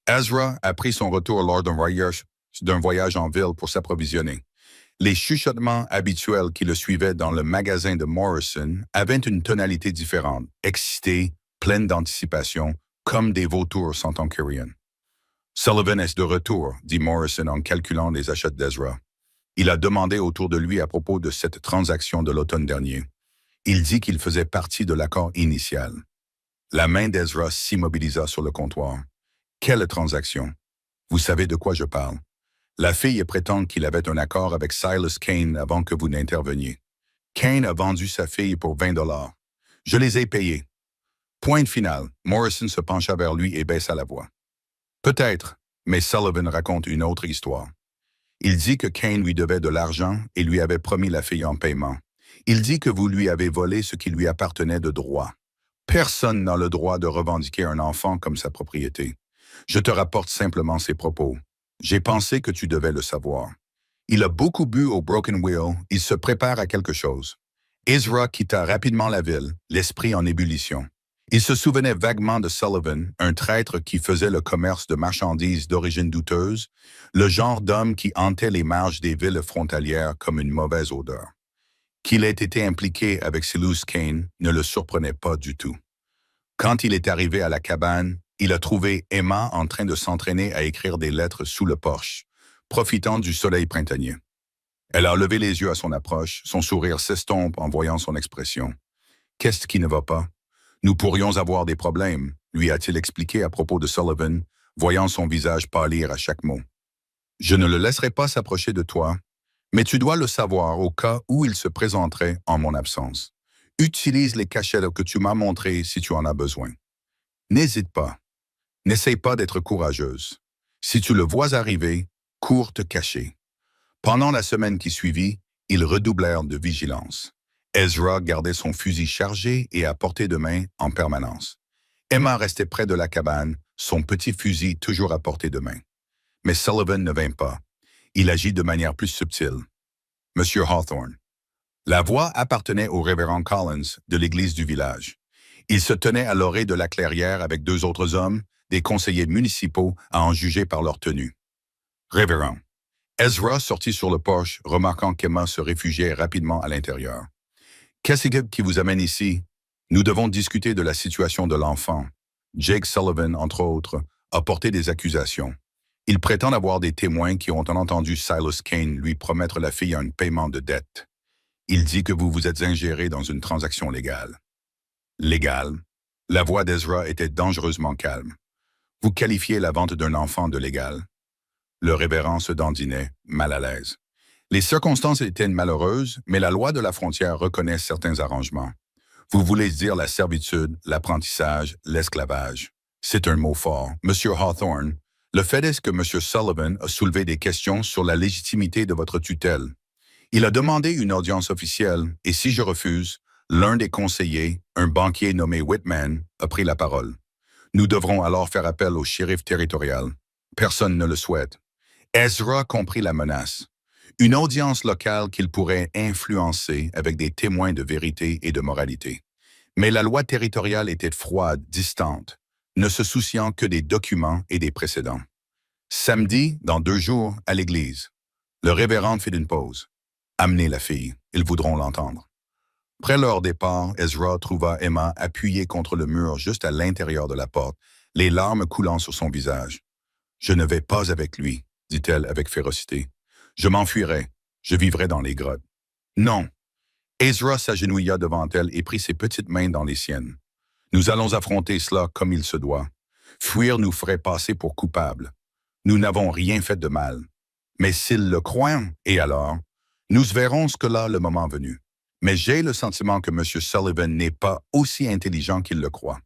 Ezra a pris son retour lors d'un voyage en ville pour s'approvisionner. Les chuchotements habituels qui le suivaient dans le magasin de Morrison avaient une tonalité différente, excitée, pleine d'anticipation, comme des vautours sentant Kyrian. Sullivan est de retour, dit Morrison en calculant les achats d'Ezra. Il a demandé autour de lui à propos de cette transaction de l'automne dernier. Il dit qu'il faisait partie de l'accord initial. La main d'Ezra s'immobilisa sur le comptoir. Quelle transaction? Vous savez de quoi je parle. La fille prétend qu'il avait un accord avec Silas Kane avant que vous n'interveniez. Kane a vendu sa fille pour 20 $. Je les ai payés. Point final. Morrison se pencha vers lui et baissa la voix. Peut-être, mais Sullivan raconte une autre histoire. Il dit que Kane lui devait de l'argent et lui avait promis la fille en paiement. Il dit que vous lui avez volé ce qui lui appartenait de droit. Personne n'a le droit de revendiquer un enfant comme sa propriété. Je te rapporte simplement ses propos. J'ai pensé que tu devais le savoir. Il a beaucoup bu au Broken Wheel, il se prépare à quelque chose. Ezra quitta rapidement la ville, l'esprit en ébullition. Il se souvenait vaguement de Sullivan, un traître qui faisait le commerce de marchandises d'origine douteuse, le genre d'homme qui hantait les marges des villes frontalières comme une mauvaise odeur. Qu'il ait été impliqué avec Silas Kane ne le surprenait pas du tout. Quand il est arrivé à la cabane, il a trouvé Emma en train de s'entraîner à écrire des lettres sous le porche, profitant du soleil printanier. Elle a levé les yeux à son approche, son sourire s'estompe en voyant son expression. « Qu'est-ce qui ne va pas? Nous pourrions avoir des problèmes, lui a-t-il expliqué à propos de Sullivan, voyant son visage pâlir à chaque mot. « Je ne le laisserai pas s'approcher de toi, mais tu dois le savoir au cas où il se présenterait en mon absence. Utilise les cachets que tu m'as montrés si tu en as besoin. N'hésite pas. N'essaye pas d'être courageuse. Si tu le vois arriver, cours te cacher. » Pendant la semaine qui suivit, ils redoublèrent de vigilance. Ezra gardait son fusil chargé et à portée de main en permanence. Emma restait près de la cabane, son petit fusil toujours à portée de main. Mais Sullivan ne vint pas. Il agit de manière plus subtile. « Monsieur Hawthorne. » La voix appartenait au révérend Collins de l'église du village. Il se tenait à l'orée de la clairière avec 2 autres hommes, des conseillers municipaux à en juger par leur tenue. « Révérend. » Ezra sortit sur le porche, remarquant qu'Emma se réfugiait rapidement à l'intérieur. « Qu'est-ce qui vous amène ici? Nous devons discuter de la situation de l'enfant. » Jake Sullivan, entre autres, a porté des accusations. Il prétend avoir des témoins qui ont entendu Silas Kane lui promettre la fille un paiement de dette. Il dit que vous vous êtes ingéré dans une transaction légale. Légale? La voix d'Ezra était dangereusement calme. Vous qualifiez la vente d'un enfant de légal? Le révérend se dandinait, mal à l'aise. Les circonstances étaient malheureuses, mais la loi de la frontière reconnaît certains arrangements. Vous voulez dire la servitude, l'apprentissage, l'esclavage. C'est un mot fort. Monsieur Hawthorne, le fait est que Monsieur Sullivan a soulevé des questions sur la légitimité de votre tutelle. Il a demandé une audience officielle, et si je refuse, l'un des conseillers, un banquier nommé Whitman, a pris la parole. Nous devrons alors faire appel au shérif territorial. Personne ne le souhaite. Ezra comprit la menace. Une audience locale qu'il pourrait influencer avec des témoins de vérité et de moralité. Mais la loi territoriale était froide, distante, ne se souciant que des documents et des précédents. Samedi, dans 2 jours, à l'église. Le révérend fit une pause. Amenez la fille, ils voudront l'entendre. Près leur départ, Ezra trouva Emma appuyée contre le mur juste à l'intérieur de la porte, les larmes coulant sur son visage. « Je ne vais pas avec lui, » dit-elle avec férocité. « Je m'enfuirai, je vivrai dans les grottes. » « Non. » Ezra s'agenouilla devant elle et prit ses petites mains dans les siennes. « Nous allons affronter cela comme il se doit. Fuir nous ferait passer pour coupables. Nous n'avons rien fait de mal. Mais s'ils le croient, et alors? Nous verrons ce que là le moment venu. Mais j'ai le sentiment que M. Sullivan n'est pas aussi intelligent qu'il le croit. »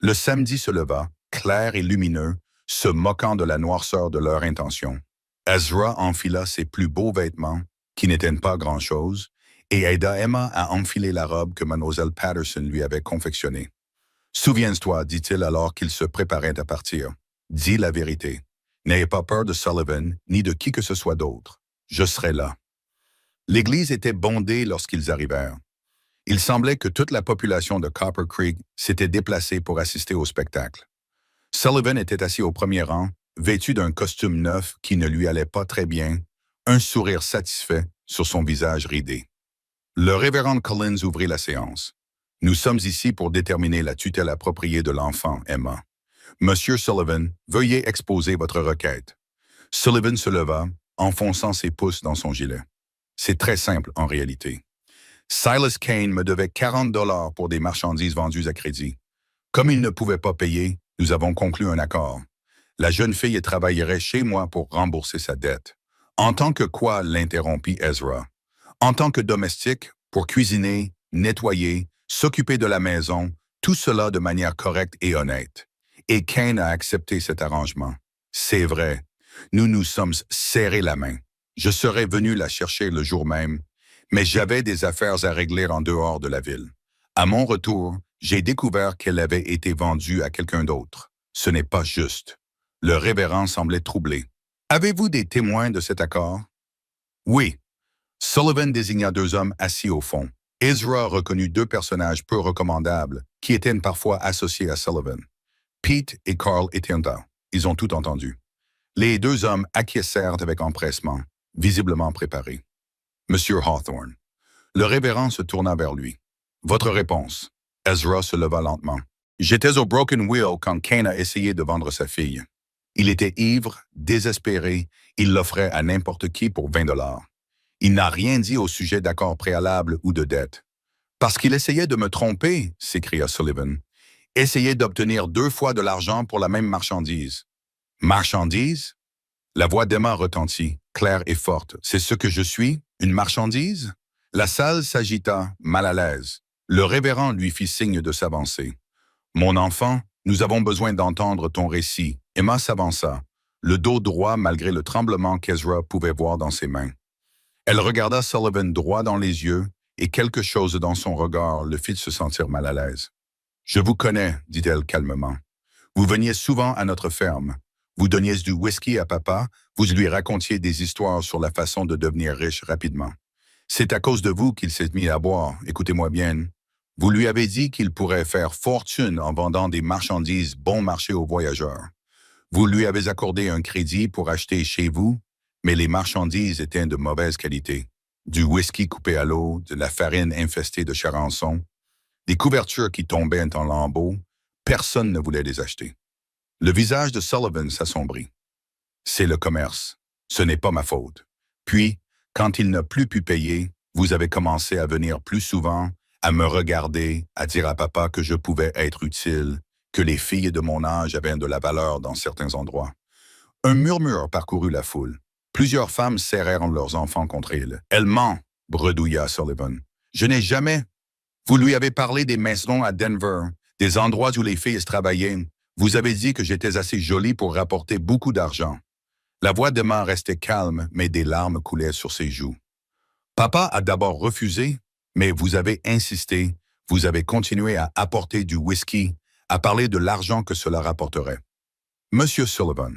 Le samedi se leva, clair et lumineux, se moquant de la noirceur de leur intention. Ezra enfila ses plus beaux vêtements, qui n'étaient pas grand-chose, et aida Emma à enfiler la robe que Mlle Patterson lui avait confectionnée. « Souviens-toi, dit-il alors qu'il se préparait à partir. Dis la vérité. N'ayez pas peur de Sullivan, ni de qui que ce soit d'autre. je serai là. L'église était bondée lorsqu'ils arrivèrent. Il semblait que toute la population de Copper Creek s'était déplacée pour assister au spectacle. Sullivan était assis au premier rang, vêtu d'un costume neuf qui ne lui allait pas très bien, un sourire satisfait sur son visage ridé. Le révérend Collins ouvrit la séance. « Nous sommes ici pour déterminer la tutelle appropriée de l'enfant, Emma. Monsieur Sullivan, veuillez exposer votre requête. » Sullivan se leva, enfonçant ses pouces dans son gilet. « C'est très simple en réalité. Silas Kane me devait 40 $ pour des marchandises vendues à crédit. Comme il ne pouvait pas payer, nous avons conclu un accord. La jeune fille travaillerait chez moi pour rembourser sa dette. En tant que quoi, l'interrompit Ezra. En tant que domestique, pour cuisiner, nettoyer, s'occuper de la maison, tout cela de manière correcte et honnête. Et Kane a accepté cet arrangement. C'est vrai, nous nous sommes serrés la main. Je serais venu la chercher le jour même, mais j'avais des affaires à régler en dehors de la ville. À mon retour, j'ai découvert qu'elle avait été vendue à quelqu'un d'autre. Ce n'est pas juste. Le révérend semblait troublé. Avez-vous des témoins de cet accord? Oui. Sullivan désigna 2 hommes assis au fond. Ezra reconnut 2 personnages peu recommandables qui étaient parfois associés à Sullivan. Pete et Carl étaient là. Ils ont tout entendu. Les 2 hommes acquiescèrent avec empressement, visiblement préparés. Monsieur Hawthorne. Le révérend se tourna vers lui. Votre réponse. Ezra se leva lentement. J'étais au Broken Wheel quand Kane a essayé de vendre sa fille. Il était ivre, désespéré, il l'offrait à n'importe qui pour 20 $. Il n'a rien dit au sujet d'accord préalable ou de dette. Parce qu'il essayait de me tromper, s'écria Sullivan. Essayait d'obtenir 2 fois de l'argent pour la même marchandise. Marchandise? La voix d'Emma retentit, claire et forte. C'est ce que je suis? Une marchandise? La salle s'agita, mal à l'aise. Le révérend lui fit signe de s'avancer. Mon enfant, nous avons besoin d'entendre ton récit. Emma s'avança, le dos droit malgré le tremblement qu'Ezra pouvait voir dans ses mains. Elle regarda Sullivan droit dans les yeux et quelque chose dans son regard le fit se sentir mal à l'aise. « Je vous connais, dit-elle calmement. Vous veniez souvent à notre ferme. Vous donniez du whisky à papa, vous lui racontiez des histoires sur la façon de devenir riche rapidement. C'est à cause de vous qu'il s'est mis à boire, écoutez-moi bien. Vous lui avez dit qu'il pourrait faire fortune en vendant des marchandises bon marché aux voyageurs. Vous lui avez accordé un crédit pour acheter chez vous, mais les marchandises étaient de mauvaise qualité. Du whisky coupé à l'eau, de la farine infestée de charançon, des couvertures qui tombaient en lambeaux, personne ne voulait les acheter. Le visage de Sullivan s'assombrit. C'est le commerce. Ce n'est pas ma faute. Puis, quand il n'a plus pu payer, vous avez commencé à venir plus souvent, à me regarder, à dire à papa que je pouvais être utile, que les filles de mon âge avaient de la valeur dans certains endroits. Un murmure parcourut la foule. Plusieurs femmes serrèrent leurs enfants contre elle. « Elle ment !» bredouilla Sullivan. « Je n'ai jamais... » Vous lui avez parlé des maisons à Denver, des endroits où les filles travaillaient. Vous avez dit que j'étais assez jolie pour rapporter beaucoup d'argent. La voix d'Emma restait calme, mais des larmes coulaient sur ses joues. Papa a d'abord refusé, mais vous avez insisté, vous avez continué à apporter du whisky, à parler de l'argent que cela rapporterait. Monsieur Sullivan.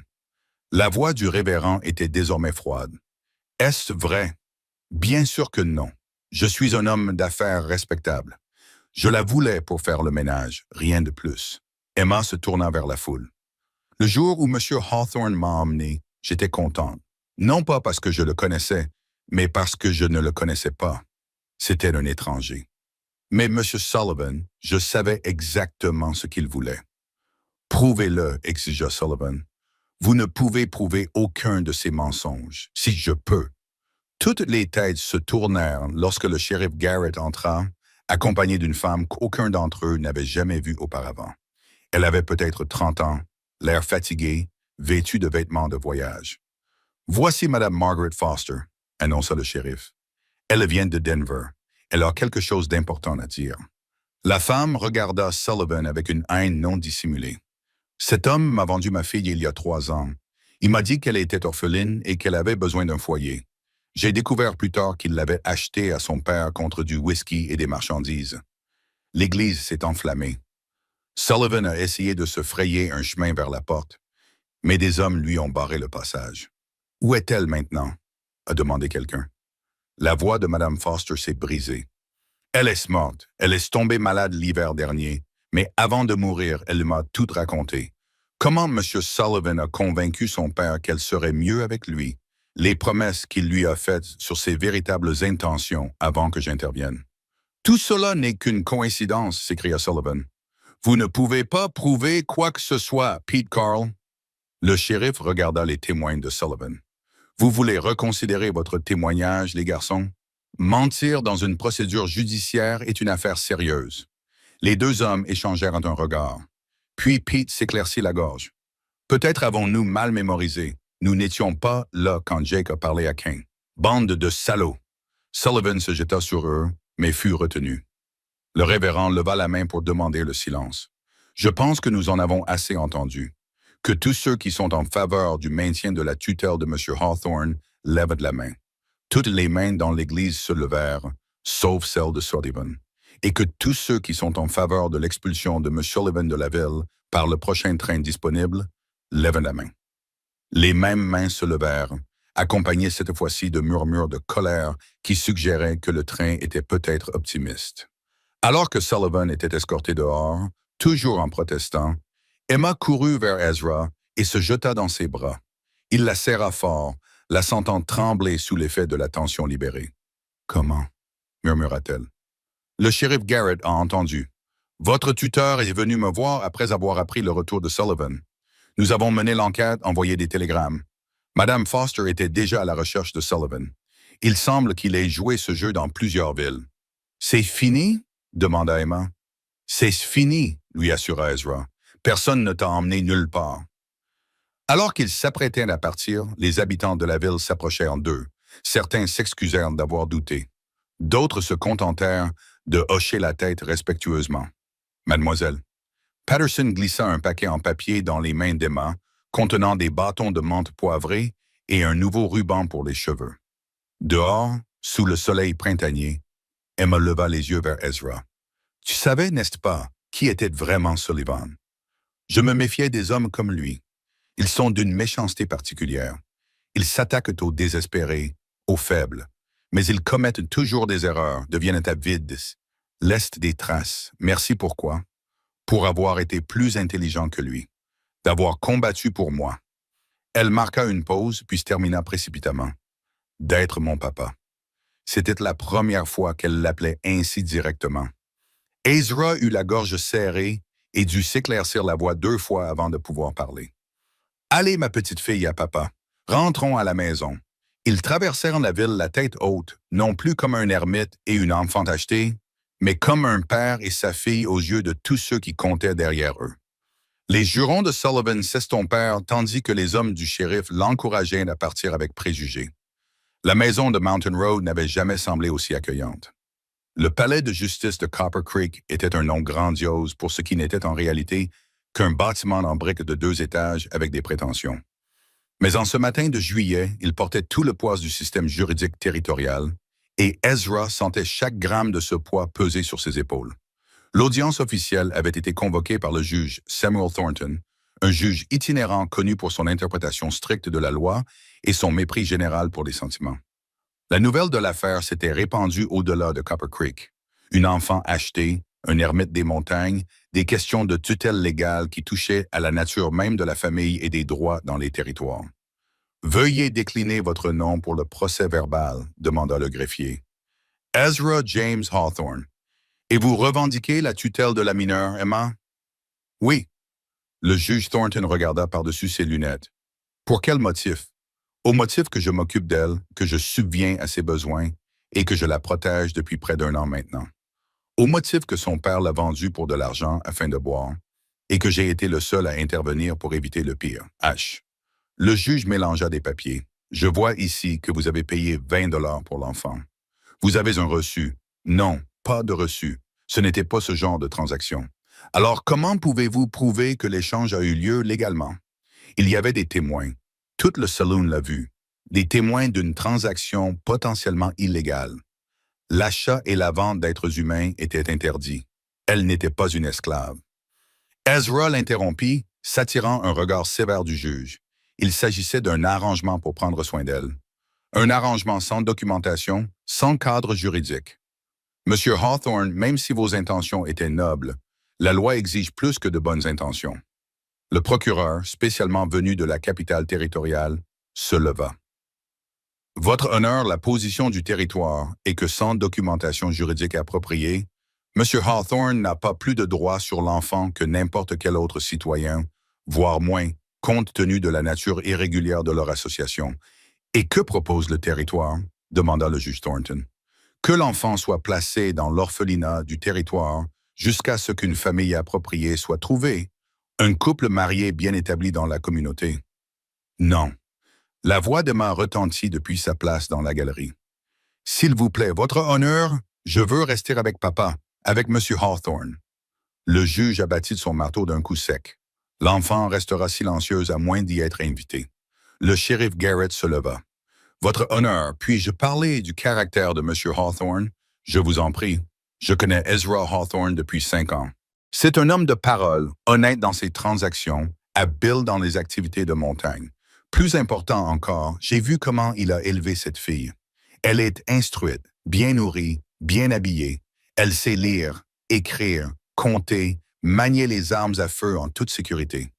La voix du révérend était désormais froide. Est-ce vrai? Bien sûr que non. Je suis un homme d'affaires respectable. Je la voulais pour faire le ménage, rien de plus. Emma se tourna vers la foule. Le jour où M. Hawthorne m'a emmené, j'étais contente. Non pas parce que je le connaissais, mais parce que je ne le connaissais pas. C'était un étranger. Mais M. Sullivan, je savais exactement ce qu'il voulait. Prouvez-le, exigea Sullivan. Vous ne pouvez prouver aucun de ces mensonges, si je peux. Toutes les têtes se tournèrent lorsque le shérif Garrett entra, accompagné d'une femme qu'aucun d'entre eux n'avait jamais vue auparavant. Elle avait peut-être 30 ans, l'air fatigué, vêtue de vêtements de voyage. « Voici Madame Margaret Foster », annonça le shérif. « Elle vient de Denver. Elle a quelque chose d'important à dire. » La femme regarda Sullivan avec une haine non dissimulée. « Cet homme m'a vendu ma fille il y a 3 ans. Il m'a dit qu'elle était orpheline et qu'elle avait besoin d'un foyer. J'ai découvert plus tard qu'il l'avait achetée à son père contre du whisky et des marchandises. L'église s'est enflammée. Sullivan a essayé de se frayer un chemin vers la porte, mais des hommes lui ont barré le passage. Où est-elle maintenant? a demandé quelqu'un. La voix de Madame Foster s'est brisée. Elle est morte. Elle est tombée malade l'hiver dernier. Mais avant de mourir, elle m'a tout raconté. Comment M. Sullivan a convaincu son père qu'elle serait mieux avec lui. Les promesses qu'il lui a faites sur ses véritables intentions avant que j'intervienne. Tout cela n'est qu'une coïncidence, s'écria Sullivan. Vous ne pouvez pas prouver quoi que ce soit, Pete Carl. Le shérif regarda les témoins de Sullivan. Vous voulez reconsidérer votre témoignage, les garçons? Mentir dans une procédure judiciaire est une affaire sérieuse. Les deux hommes échangèrent un regard. Puis Pete s'éclaircit la gorge. Peut-être avons-nous mal mémorisé. Nous n'étions pas là quand Jake a parlé à King. Bande de salauds. Sullivan se jeta sur eux, mais fut retenu. Le révérend leva la main pour demander le silence. Je pense que nous en avons assez entendu. Que tous ceux qui sont en faveur du maintien de la tutelle de M. Hawthorne lèvent la main. Toutes les mains dans l'Église se levèrent, sauf celle de Sullivan. Et que tous ceux qui sont en faveur de l'expulsion de M. Sullivan de la ville par le prochain train disponible lèvent la main. Les mêmes mains se levèrent, accompagnées cette fois-ci de murmures de colère qui suggéraient que le train était peut-être optimiste. Alors que Sullivan était escorté dehors, toujours en protestant, Emma courut vers Ezra et se jeta dans ses bras. Il la serra fort, la sentant trembler sous l'effet de la tension libérée. « Comment ?» murmura-t-elle. Le shérif Garrett a entendu. « Votre tuteur est venu me voir après avoir appris le retour de Sullivan. Nous avons mené l'enquête, envoyé des télégrammes. Madame Foster était déjà à la recherche de Sullivan. Il semble qu'il ait joué ce jeu dans plusieurs villes. « C'est fini ?» demanda Emma. « C'est fini » lui assura Ezra. « Personne ne t'a emmené nulle part. » Alors qu'ils s'apprêtaient à partir, les habitants de la ville s'approchèrent d'eux. Certains s'excusèrent d'avoir douté. D'autres se contentèrent de hocher la tête respectueusement. « Mademoiselle. » Patterson glissa un paquet en papier dans les mains d'Emma, contenant des bâtons de menthe poivrée et un nouveau ruban pour les cheveux. Dehors, sous le soleil printanier, Emma leva les yeux vers Ezra. « Tu savais, n'est-ce pas, qui était vraiment Sullivan? Je me méfiais des hommes comme lui. Ils sont d'une méchanceté particulière. Ils s'attaquent aux désespérés, aux faibles. Mais ils commettent toujours des erreurs, deviennent avides, laissent des traces. Merci pourquoi? Pour avoir été plus intelligent que lui. D'avoir combattu pour moi. » Elle marqua une pause, puis termina précipitamment. « D'être mon papa. » C'était la première fois qu'elle l'appelait ainsi directement. Ezra eut la gorge serrée et dut s'éclaircir la voix 2 fois avant de pouvoir parler. « Allez, ma petite fille, à papa. Rentrons à la maison. » Ils traversèrent la ville la tête haute, non plus comme un ermite et une enfant achetée, mais comme un père et sa fille aux yeux de tous ceux qui comptaient derrière eux. Les jurons de Sullivan s'estompèrent tandis que les hommes du shérif l'encourageaient à partir avec préjugés. La maison de Mountain Road n'avait jamais semblé aussi accueillante. Le palais de justice de Copper Creek était un nom grandiose pour ce qui n'était en réalité qu'un bâtiment en briques de 2 étages avec des prétentions. Mais en ce matin de juillet, il portait tout le poids du système juridique territorial, et Ezra sentait chaque gramme de ce poids peser sur ses épaules. L'audience officielle avait été convoquée par le juge Samuel Thornton, un juge itinérant connu pour son interprétation stricte de la loi et son mépris général pour les sentiments. La nouvelle de l'affaire s'était répandue au-delà de Copper Creek. Une enfant achetée, un ermite des montagnes, des questions de tutelle légale qui touchaient à la nature même de la famille et des droits dans les territoires. « Veuillez décliner votre nom pour le procès-verbal » demanda le greffier. « Ezra James Hawthorne. Et vous revendiquez la tutelle de la mineure, Emma? »« Oui. » Le juge Thornton regarda par-dessus ses lunettes. « Pour quel motif? »« Au motif que je m'occupe d'elle, que je subviens à ses besoins et que je la protège depuis près d'1 an maintenant. Au motif que son père l'a vendue pour de l'argent afin de boire et que j'ai été le seul à intervenir pour éviter le pire. H. » Le juge mélangea des papiers. « Je vois ici que vous avez payé 20 $ pour l'enfant. Vous avez un reçu. Non, pas de reçu. Ce n'était pas ce genre de transaction. Alors comment pouvez-vous prouver que l'échange a eu lieu légalement? Il y avait des témoins. Tout le saloon l'a vu. Des témoins d'une transaction potentiellement illégale. L'achat et la vente d'êtres humains étaient interdits. Elle n'était pas une esclave. » Ezra l'interrompit, s'attirant un regard sévère du juge. Il s'agissait d'un arrangement pour prendre soin d'elle. Un arrangement sans documentation, sans cadre juridique. Monsieur Hawthorne, même si vos intentions étaient nobles, la loi exige plus que de bonnes intentions. Le procureur, spécialement venu de la capitale territoriale, se leva. Votre honneur, la position du territoire est que sans documentation juridique appropriée, M. Hawthorne n'a pas plus de droit sur l'enfant que n'importe quel autre citoyen, voire moins, compte tenu de la nature irrégulière de leur association. Et que propose le territoire? Demanda le juge Thornton. Que l'enfant soit placé dans l'orphelinat du territoire jusqu'à ce qu'une famille appropriée soit trouvée, un couple marié bien établi dans la communauté. Non. La voix d'Emma retentit depuis sa place dans la galerie. S'il vous plaît, votre honneur, je veux rester avec papa, avec M. Hawthorne. Le juge abattit son marteau d'un coup sec. L'enfant restera silencieuse à moins d'y être invité. Le shérif Garrett se leva. Votre honneur, puis-je parler du caractère de M. Hawthorne? Je vous en prie. Je connais Ezra Hawthorne depuis 5 ans. C'est un homme de parole, honnête dans ses transactions, habile dans les activités de montagne. Plus important encore, j'ai vu comment il a élevé cette fille. Elle est instruite, bien nourrie, bien habillée. Elle sait lire, écrire, compter, manier les armes à feu en toute sécurité.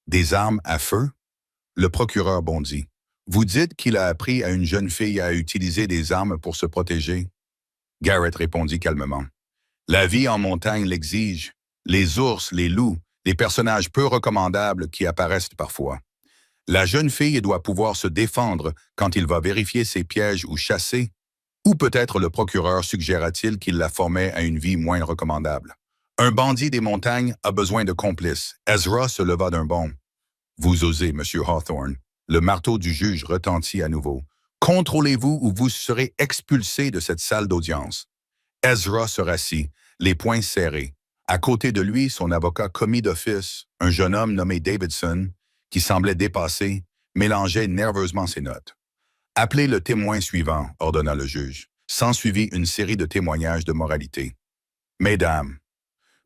Des armes à feu? Le procureur bondit. Vous dites qu'il a appris à une jeune fille à utiliser des armes pour se protéger? Garrett répondit calmement. La vie en montagne l'exige. Les ours, les loups, les personnages peu recommandables qui apparaissent parfois. La jeune fille doit pouvoir se défendre quand il va vérifier ses pièges ou chasser, ou peut-être le procureur suggéra-t-il qu'il la formait à une vie moins recommandable. Un bandit des montagnes a besoin de complices. Ezra se leva d'un bond. Vous osez, Monsieur Hawthorne. Le marteau du juge retentit à nouveau. Contrôlez-vous ou vous serez expulsé de cette salle d'audience. Ezra se rassit, les poings serrés. À côté de lui, son avocat commis d'office, un jeune homme nommé Davidson, qui semblait dépassé, mélangeait nerveusement ses notes. « Appelez le témoin suivant », ordonna le juge. S'ensuivit une série de témoignages de moralité. « Mesdames,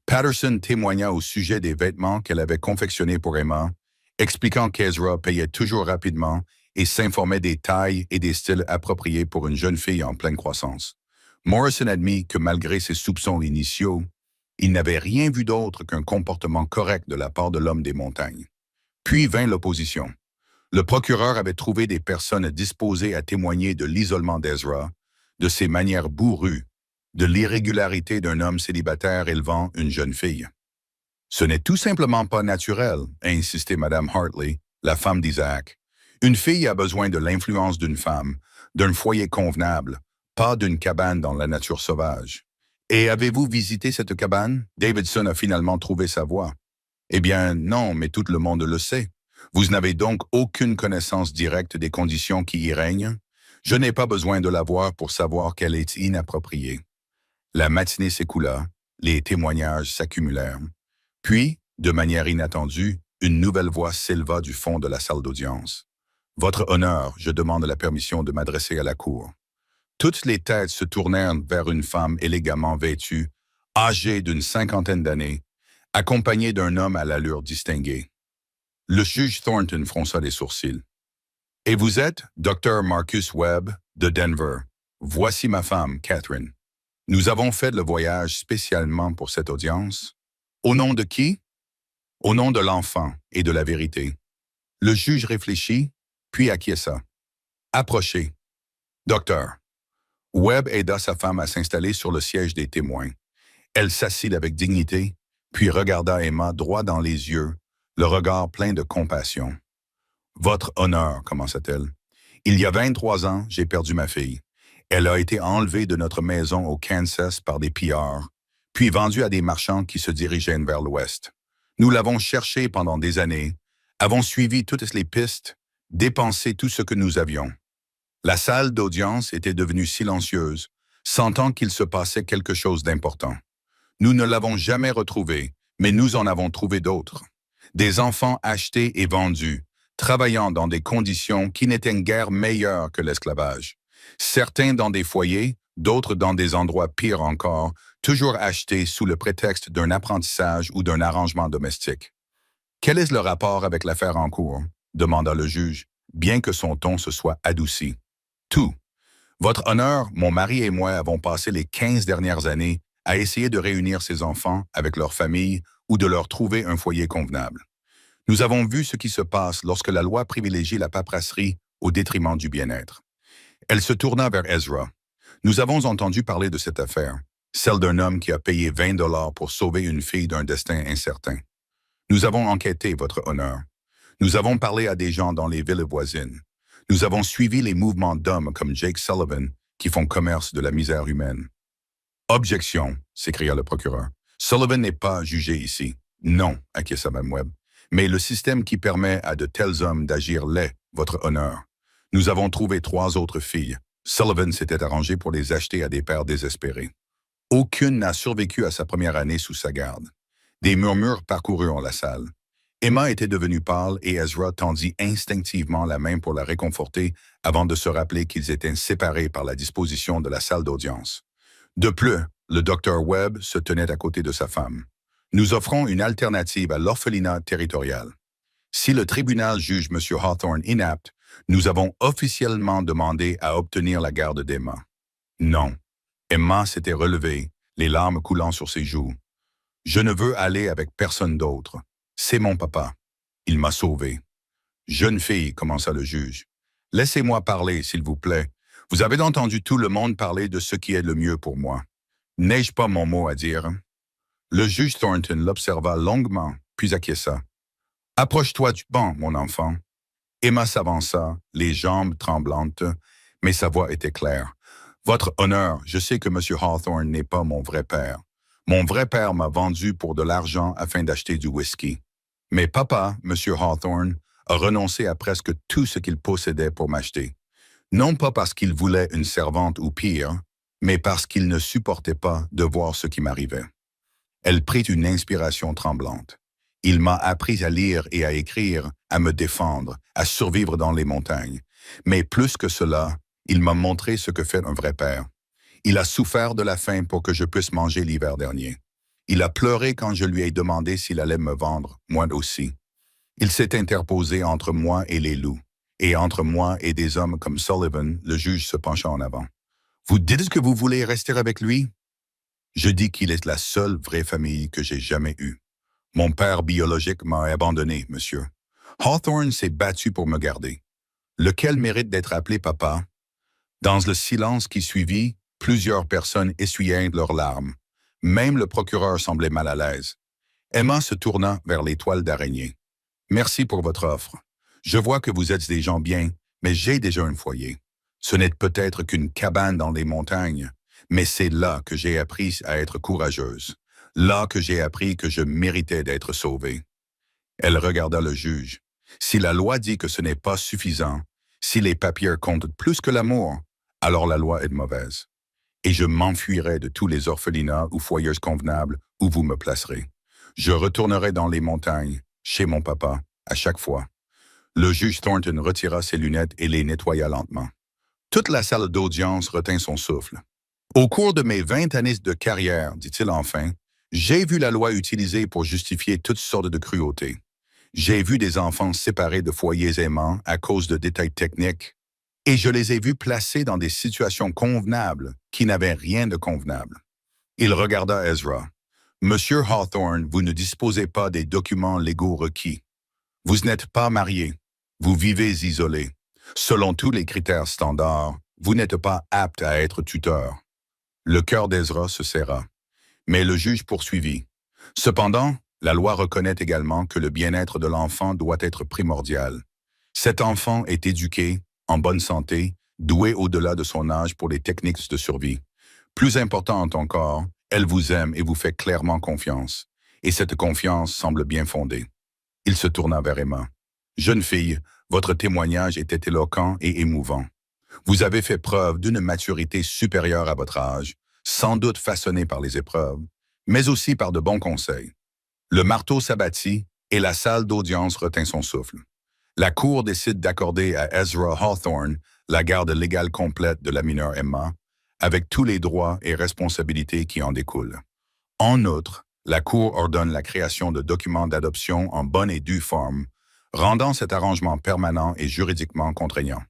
Patterson témoigna au sujet des vêtements qu'elle avait confectionnés pour Emma, expliquant qu'Ezra payait toujours rapidement et s'informait des tailles et des styles appropriés pour une jeune fille en pleine croissance. Morrison admit que malgré ses soupçons initiaux, il n'avait rien vu d'autre qu'un comportement correct de la part de l'homme des montagnes. Puis vint l'opposition. Le procureur avait trouvé des personnes disposées à témoigner de l'isolement d'Ezra, de ses manières bourrues, de l'irrégularité d'un homme célibataire élevant une jeune fille. Ce n'est tout simplement pas naturel, a insisté Mme Hartley, la femme d'Isaac. Une fille a besoin de l'influence d'une femme, d'un foyer convenable, pas d'une cabane dans la nature sauvage. Et avez-vous visité cette cabane? Davidson a finalement trouvé sa voie. Eh bien, non, mais tout le monde le sait. Vous n'avez donc aucune connaissance directe des conditions qui y règnent? Je n'ai pas besoin de la voir pour savoir qu'elle est inappropriée. La matinée s'écoula, les témoignages s'accumulèrent. Puis, de manière inattendue, une nouvelle voix s'éleva du fond de la salle d'audience. « Votre honneur, je demande la permission de m'adresser à la cour. » Toutes les têtes se tournèrent vers une femme élégamment vêtue, âgée d'une 50aine d'années, accompagnée d'un homme à l'allure distinguée. Le juge Thornton fronça les sourcils. « Et vous êtes Dr. Marcus Webb de Denver. Voici ma femme, Catherine. Nous avons fait le voyage spécialement pour cette audience. Au nom de qui? Au nom de l'enfant et de la vérité. » Le juge réfléchit, puis acquiesça. « Approchez. » Docteur. Webb aida sa femme à s'installer sur le siège des témoins. Elle s'assit avec dignité, puis regarda Emma droit dans les yeux, le regard plein de compassion. « Votre honneur, commença-t-elle. Il y a 23 ans, j'ai perdu ma fille. Elle a été enlevée de notre maison au Kansas par des pillards, puis vendue à des marchands qui se dirigeaient vers l'ouest. Nous l'avons cherchée pendant des années, avons suivi toutes les pistes, dépensé tout ce que nous avions. La salle d'audience était devenue silencieuse, sentant qu'il se passait quelque chose d'important. Nous ne l'avons jamais retrouvée, mais nous en avons trouvé d'autres. Des enfants achetés et vendus, travaillant dans des conditions qui n'étaient guère meilleures que l'esclavage. Certains dans des foyers, d'autres dans des endroits pires encore, toujours achetés sous le prétexte d'un apprentissage ou d'un arrangement domestique. « Quel est le rapport avec l'affaire en cours? » demanda le juge, bien que son ton se soit adouci. « Tout. Votre honneur, mon mari et moi avons passé les 15 dernières années à essayer de réunir ces enfants avec leur famille ou de leur trouver un foyer convenable. Nous avons vu ce qui se passe lorsque la loi privilégie la paperasserie au détriment du bien-être. Elle se tourna vers Ezra. Nous avons entendu parler de cette affaire, celle d'un homme qui a payé 20 $ pour sauver une fille d'un destin incertain. Nous avons enquêté, votre honneur. Nous avons parlé à des gens dans les villes voisines. Nous avons suivi les mouvements d'hommes comme Jake Sullivan qui font commerce de la misère humaine. Objection, s'écria le procureur. Sullivan n'est pas jugé ici. Non, acquiesça Mme Webb. Mais le système qui permet à de tels hommes d'agir l'est, votre honneur. Nous avons trouvé 3 autres filles. Sullivan s'était arrangé pour les acheter à des pères désespérés. Aucune n'a survécu à sa première année sous sa garde. Des murmures parcoururent la salle. Emma était devenue pâle et Ezra tendit instinctivement la main pour la réconforter avant de se rappeler qu'ils étaient séparés par la disposition de la salle d'audience. De plus, le docteur Webb se tenait à côté de sa femme. Nous offrons une alternative à l'orphelinat territorial. Si le tribunal juge M. Hawthorne inapte, nous avons officiellement demandé à obtenir la garde d'Emma. Non. Emma s'était relevée, les larmes coulant sur ses joues. Je ne veux aller avec personne d'autre. C'est mon papa. Il m'a sauvé. Jeune fille, commença le juge. Laissez-moi parler, s'il vous plaît. Vous avez entendu tout le monde parler de ce qui est le mieux pour moi. N'ai-je pas mon mot à dire? Le juge Thornton l'observa longuement, puis acquiesça. Approche-toi du banc, mon enfant. Emma s'avança, les jambes tremblantes, mais sa voix était claire. Votre honneur, je sais que M. Hawthorne n'est pas mon vrai père. Mon vrai père m'a vendu pour de l'argent afin d'acheter du whisky. Mais papa, M. Hawthorne, a renoncé à presque tout ce qu'il possédait pour m'acheter. Non pas parce qu'il voulait une servante ou pire, mais parce qu'il ne supportait pas de voir ce qui m'arrivait. Elle prit une inspiration tremblante. Il m'a appris à lire et à écrire, à me défendre, à survivre dans les montagnes. Mais plus que cela, il m'a montré ce que fait un vrai père. Il a souffert de la faim pour que je puisse manger l'hiver dernier. Il a pleuré quand je lui ai demandé s'il allait me vendre, moi aussi. Il s'est interposé entre moi et les loups, et entre moi et des hommes comme Sullivan, le juge se pencha en avant. Vous dites que vous voulez rester avec lui? Je dis qu'il est la seule vraie famille que j'ai jamais eue. Mon père biologique m'a abandonné, monsieur. Hawthorne s'est battu pour me garder. Lequel mérite d'être appelé papa? Dans le silence qui suivit, plusieurs personnes essuyèrent leurs larmes. Même le procureur semblait mal à l'aise. Emma se tourna vers les toiles d'araignée. Merci pour votre offre. Je vois que vous êtes des gens bien, mais j'ai déjà un foyer. Ce n'est peut-être qu'une cabane dans les montagnes, mais c'est là que j'ai appris à être courageuse. Là que j'ai appris que je méritais d'être sauvée. Elle regarda le juge. Si la loi dit que ce n'est pas suffisant, si les papiers comptent plus que l'amour, alors la loi est mauvaise. Et je m'enfuirai de tous les orphelinats ou foyers convenables où vous me placerez. Je retournerai dans les montagnes, chez mon papa, à chaque fois. Le juge Thornton retira ses lunettes et les nettoya lentement. Toute la salle d'audience retint son souffle. Au cours de mes 20 années de carrière, dit-il enfin, j'ai vu la loi utilisée pour justifier toutes sortes de cruautés. J'ai vu des enfants séparés de foyers aimants à cause de détails techniques, et je les ai vus placés dans des situations convenables qui n'avaient rien de convenable. Il regarda Ezra. Monsieur Hawthorne, vous ne disposez pas des documents légaux requis. Vous n'êtes pas marié. Vous vivez isolé. Selon tous les critères standards, vous n'êtes pas apte à être tuteur. Le cœur d'Ezra se serra. Mais le juge poursuivit. Cependant, la loi reconnaît également que le bien-être de l'enfant doit être primordial. Cet enfant est éduqué, en bonne santé, doué au-delà de son âge pour les techniques de survie. Plus importante encore, elle vous aime et vous fait clairement confiance. Et cette confiance semble bien fondée. Il se tourna vers Emma. Jeune fille, votre témoignage était éloquent et émouvant. Vous avez fait preuve d'une maturité supérieure à votre âge, sans doute façonnée par les épreuves, mais aussi par de bons conseils. Le marteau s'abattit et la salle d'audience retint son souffle. La Cour décide d'accorder à Ezra Hawthorne la garde légale complète de la mineure Emma, avec tous les droits et responsabilités qui en découlent. En outre, la Cour ordonne la création de documents d'adoption en bonne et due forme, rendant cet arrangement permanent et juridiquement contraignant.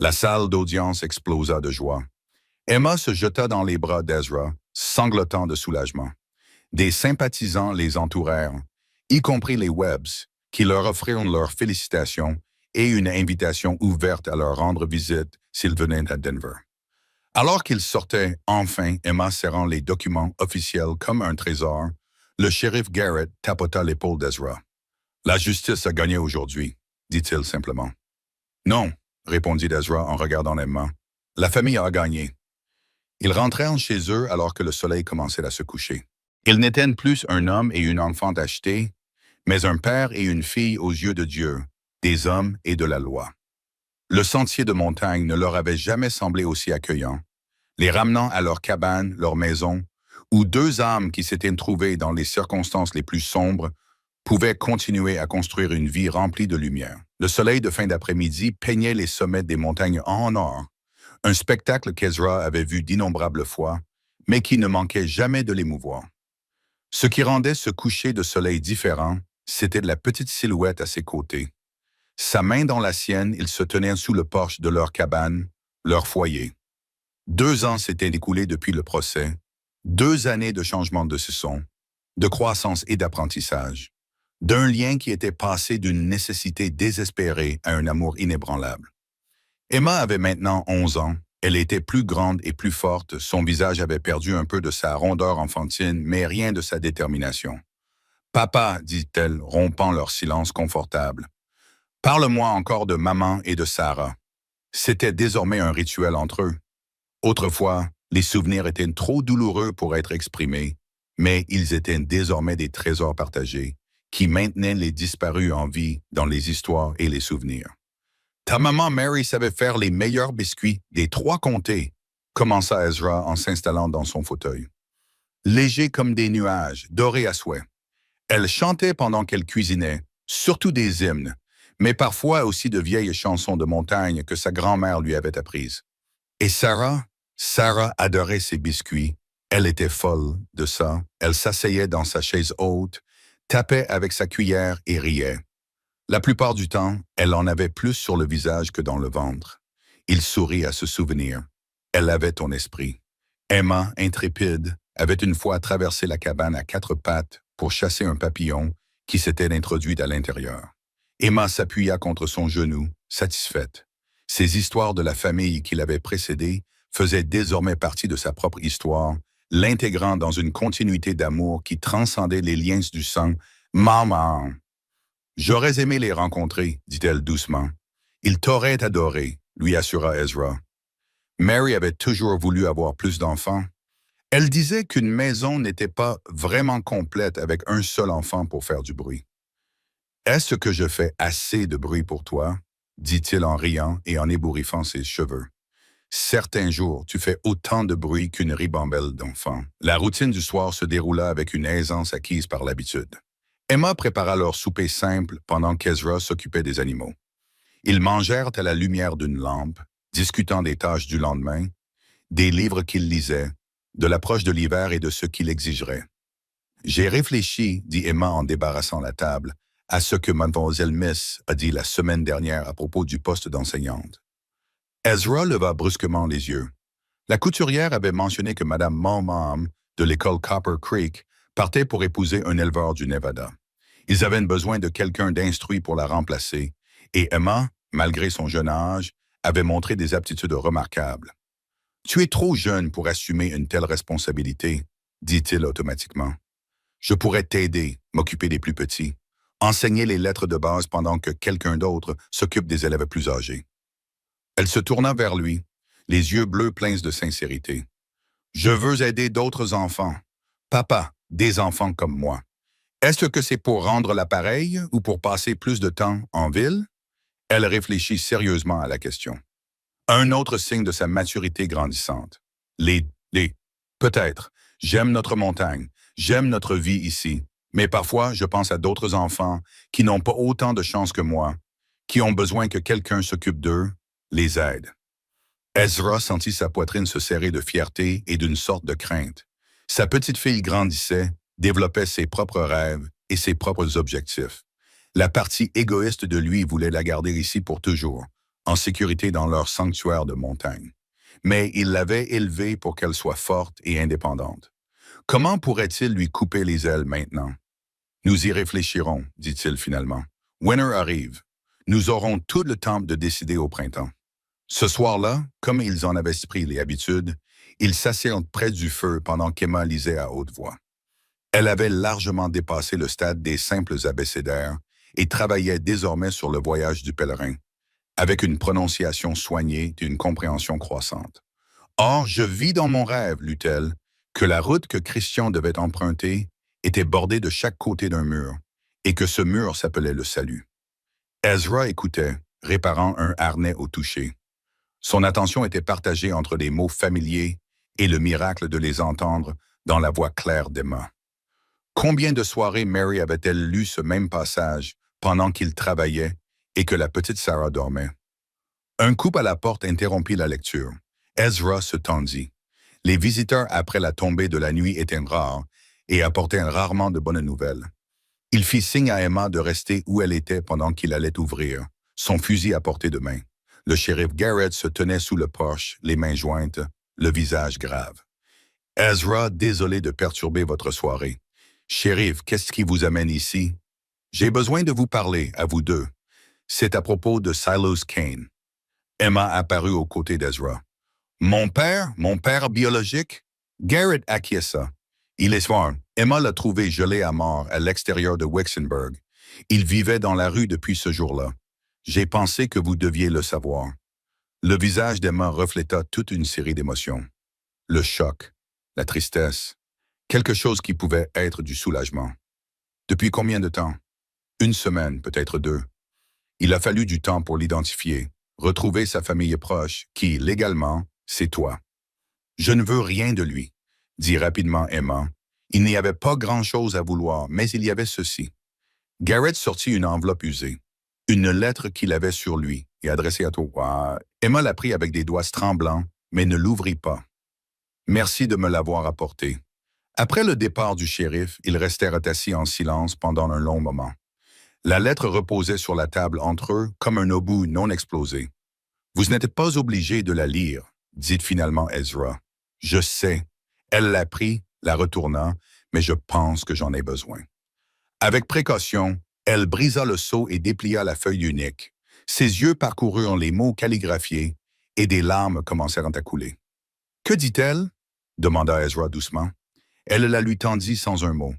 La salle d'audience explosa de joie. Emma se jeta dans les bras d'Ezra, sanglotant de soulagement. Des sympathisants les entourèrent, y compris les Webbs, qui leur offrirent leurs félicitations et une invitation ouverte à leur rendre visite s'ils venaient à Denver. Alors qu'ils sortaient, enfin, Emma serrant les documents officiels comme un trésor, le shérif Garrett tapota l'épaule d'Ezra. « La justice a gagné aujourd'hui, » dit-il simplement. « Non, » répondit Ezra en regardant Emma. « La famille a gagné. » Ils rentrèrent chez eux alors que le soleil commençait à se coucher. Ils n'étaient plus un homme et une enfant achetés, mais un père et une fille aux yeux de Dieu, des hommes et de la loi. Le sentier de montagne ne leur avait jamais semblé aussi accueillant, les ramenant à leur cabane, leur maison, où deux âmes qui s'étaient trouvées dans les circonstances les plus sombres pouvaient continuer à construire une vie remplie de lumière. Le soleil de fin d'après-midi peignait les sommets des montagnes en or, un spectacle qu'Ezra avait vu d'innombrables fois, mais qui ne manquait jamais de l'émouvoir. Ce qui rendait ce coucher de soleil différent, c'était la petite silhouette à ses côtés. Sa main dans la sienne, il se tenait sous le porche de leur cabane, leur foyer. 2 ans s'étaient écoulés depuis le procès, 2 années de changement de saison, de croissance et d'apprentissage, d'un lien qui était passé d'une nécessité désespérée à un amour inébranlable. Emma avait maintenant 11 ans, elle était plus grande et plus forte, son visage avait perdu un peu de sa rondeur enfantine, mais rien de sa détermination. « Papa, dit-elle, rompant leur silence confortable, parle-moi encore de maman et de Sarah. » C'était désormais un rituel entre eux. Autrefois, les souvenirs étaient trop douloureux pour être exprimés, mais ils étaient désormais des trésors partagés, qui maintenaient les disparus en vie dans les histoires et les souvenirs. « Ta maman Mary savait faire les meilleurs biscuits des 3 comtés, » commença Ezra en s'installant dans son fauteuil. Léger comme des nuages, doré à souhait. Elle chantait pendant qu'elle cuisinait, surtout des hymnes, mais parfois aussi de vieilles chansons de montagne que sa grand-mère lui avait apprises. Et Sarah adorait ses biscuits. Elle était folle de ça. Elle s'asseyait dans sa chaise haute, tapait avec sa cuillère et riait. La plupart du temps, elle en avait plus sur le visage que dans le ventre. Il sourit à se souvenir. Elle avait ton esprit. Emma, intrépide, avait une fois traversé la cabane à 4 pattes pour chasser un papillon qui s'était introduit à l'intérieur. Emma s'appuya contre son genou, satisfaite. Ces histoires de la famille qui l'avaient précédée faisaient désormais partie de sa propre histoire, l'intégrant dans une continuité d'amour qui transcendait les liens du sang. « Maman! » « J'aurais aimé les rencontrer, » dit-elle doucement. « Ils t'auraient adoré, » lui assura Ezra. Mary avait toujours voulu avoir plus d'enfants. Elle disait qu'une maison n'était pas vraiment complète avec un seul enfant pour faire du bruit. « Est-ce que je fais assez de bruit pour toi ?» dit-il en riant et en ébouriffant ses cheveux. « Certains jours, tu fais autant de bruit qu'une ribambelle d'enfants. » La routine du soir se déroula avec une aisance acquise par l'habitude. Emma prépara leur souper simple pendant qu'Ezra s'occupait des animaux. Ils mangèrent à la lumière d'une lampe, discutant des tâches du lendemain, des livres qu'ils lisaient, de l'approche de l'hiver et de ce qu'il exigerait. « J'ai réfléchi, » dit Emma en débarrassant la table, « à ce que Mademoiselle Miss a dit la semaine dernière à propos du poste d'enseignante. » Ezra leva brusquement les yeux. La couturière avait mentionné que Madame Mom de l'école Copper Creek partait pour épouser un éleveur du Nevada. Ils avaient besoin de quelqu'un d'instruit pour la remplacer, et Emma, malgré son jeune âge, avait montré des aptitudes remarquables. « Tu es trop jeune pour assumer une telle responsabilité, » dit-il automatiquement. « Je pourrais t'aider, m'occuper des plus petits, enseigner les lettres de base pendant que quelqu'un d'autre s'occupe des élèves plus âgés. » Elle se tourna vers lui, les yeux bleus pleins de sincérité. « Je veux aider d'autres enfants. Papa, des enfants comme moi. Est-ce que c'est pour rendre l'appareil ou pour passer plus de temps en ville? » Elle réfléchit sérieusement à la question. Un autre signe de sa maturité grandissante. Les. Peut-être. J'aime notre montagne. J'aime notre vie ici. Mais parfois, je pense à d'autres enfants qui n'ont pas autant de chance que moi, qui ont besoin que quelqu'un s'occupe d'eux, les aide. Ezra sentit sa poitrine se serrer de fierté et d'une sorte de crainte. Sa petite fille grandissait, développait ses propres rêves et ses propres objectifs. La partie égoïste de lui voulait la garder ici pour toujours, en sécurité dans leur sanctuaire de montagne. Mais il l'avait élevée pour qu'elle soit forte et indépendante. Comment pourrait-il lui couper les ailes maintenant? Nous y réfléchirons, dit-il finalement. Winter arrive. Nous aurons tout le temps de décider au printemps. Ce soir-là, comme ils en avaient pris les habitudes, ils s'assirent près du feu pendant qu'Emma lisait à haute voix. Elle avait largement dépassé le stade des simples abécédaires et travaillait désormais sur le voyage du pèlerin, avec une prononciation soignée et une compréhension croissante. Or, je vis dans mon rêve, lut-elle, que la route que Christian devait emprunter était bordée de chaque côté d'un mur, et que ce mur s'appelait le salut. Ezra écoutait, réparant un harnais au toucher. Son attention était partagée entre les mots familiers et le miracle de les entendre dans la voix claire d'Emma. Combien de soirées Mary avait-elle lu ce même passage pendant qu'il travaillait et que la petite Sarah dormait? Un coup à la porte interrompit la lecture. Ezra se tendit. Les visiteurs après la tombée de la nuit étaient rares et apportaient rarement de bonnes nouvelles. Il fit signe à Emma de rester où elle était pendant qu'il allait ouvrir, son fusil à portée de main. Le shérif Garrett se tenait sous le porche, les mains jointes, le visage grave. « Ezra, désolé de perturber votre soirée. Shérif, qu'est-ce qui vous amène ici? J'ai besoin de vous parler, à vous deux. C'est à propos de Silas Kane. » Emma apparut aux côtés d'Ezra. « Mon père biologique? » Garrett acquiesça. Il est fort. Emma l'a trouvé gelé à mort à l'extérieur de Wixenberg. Il vivait dans la rue depuis ce jour-là. J'ai pensé que vous deviez le savoir. Le visage d'Emma refléta toute une série d'émotions. Le choc, la tristesse, quelque chose qui pouvait être du soulagement. Depuis combien de temps? Une semaine, peut-être deux. Il a fallu du temps pour l'identifier, retrouver sa famille proche, qui, légalement, c'est toi. Je ne veux rien de lui, dit rapidement Emma. Il n'y avait pas grand-chose à vouloir, mais il y avait ceci. Garrett sortit une enveloppe usée, une lettre qu'il avait sur lui et adressée à toi. Emma la prit avec des doigts tremblants, mais ne l'ouvrit pas. Merci de me l'avoir apporté. Après le départ du shérif, ils restèrent assis en silence pendant un long moment. La lettre reposait sur la table entre eux comme un obus non explosé. Vous n'êtes pas obligé de la lire, dit finalement Ezra. Je sais. Elle l'a pris, la retourna, mais je pense que j'en ai besoin. Avec précaution, elle brisa le sceau et déplia la feuille unique. Ses yeux parcoururent les mots calligraphiés et des larmes commencèrent à couler. « Que dit-elle? » demanda Ezra doucement. Elle la lui tendit sans un mot.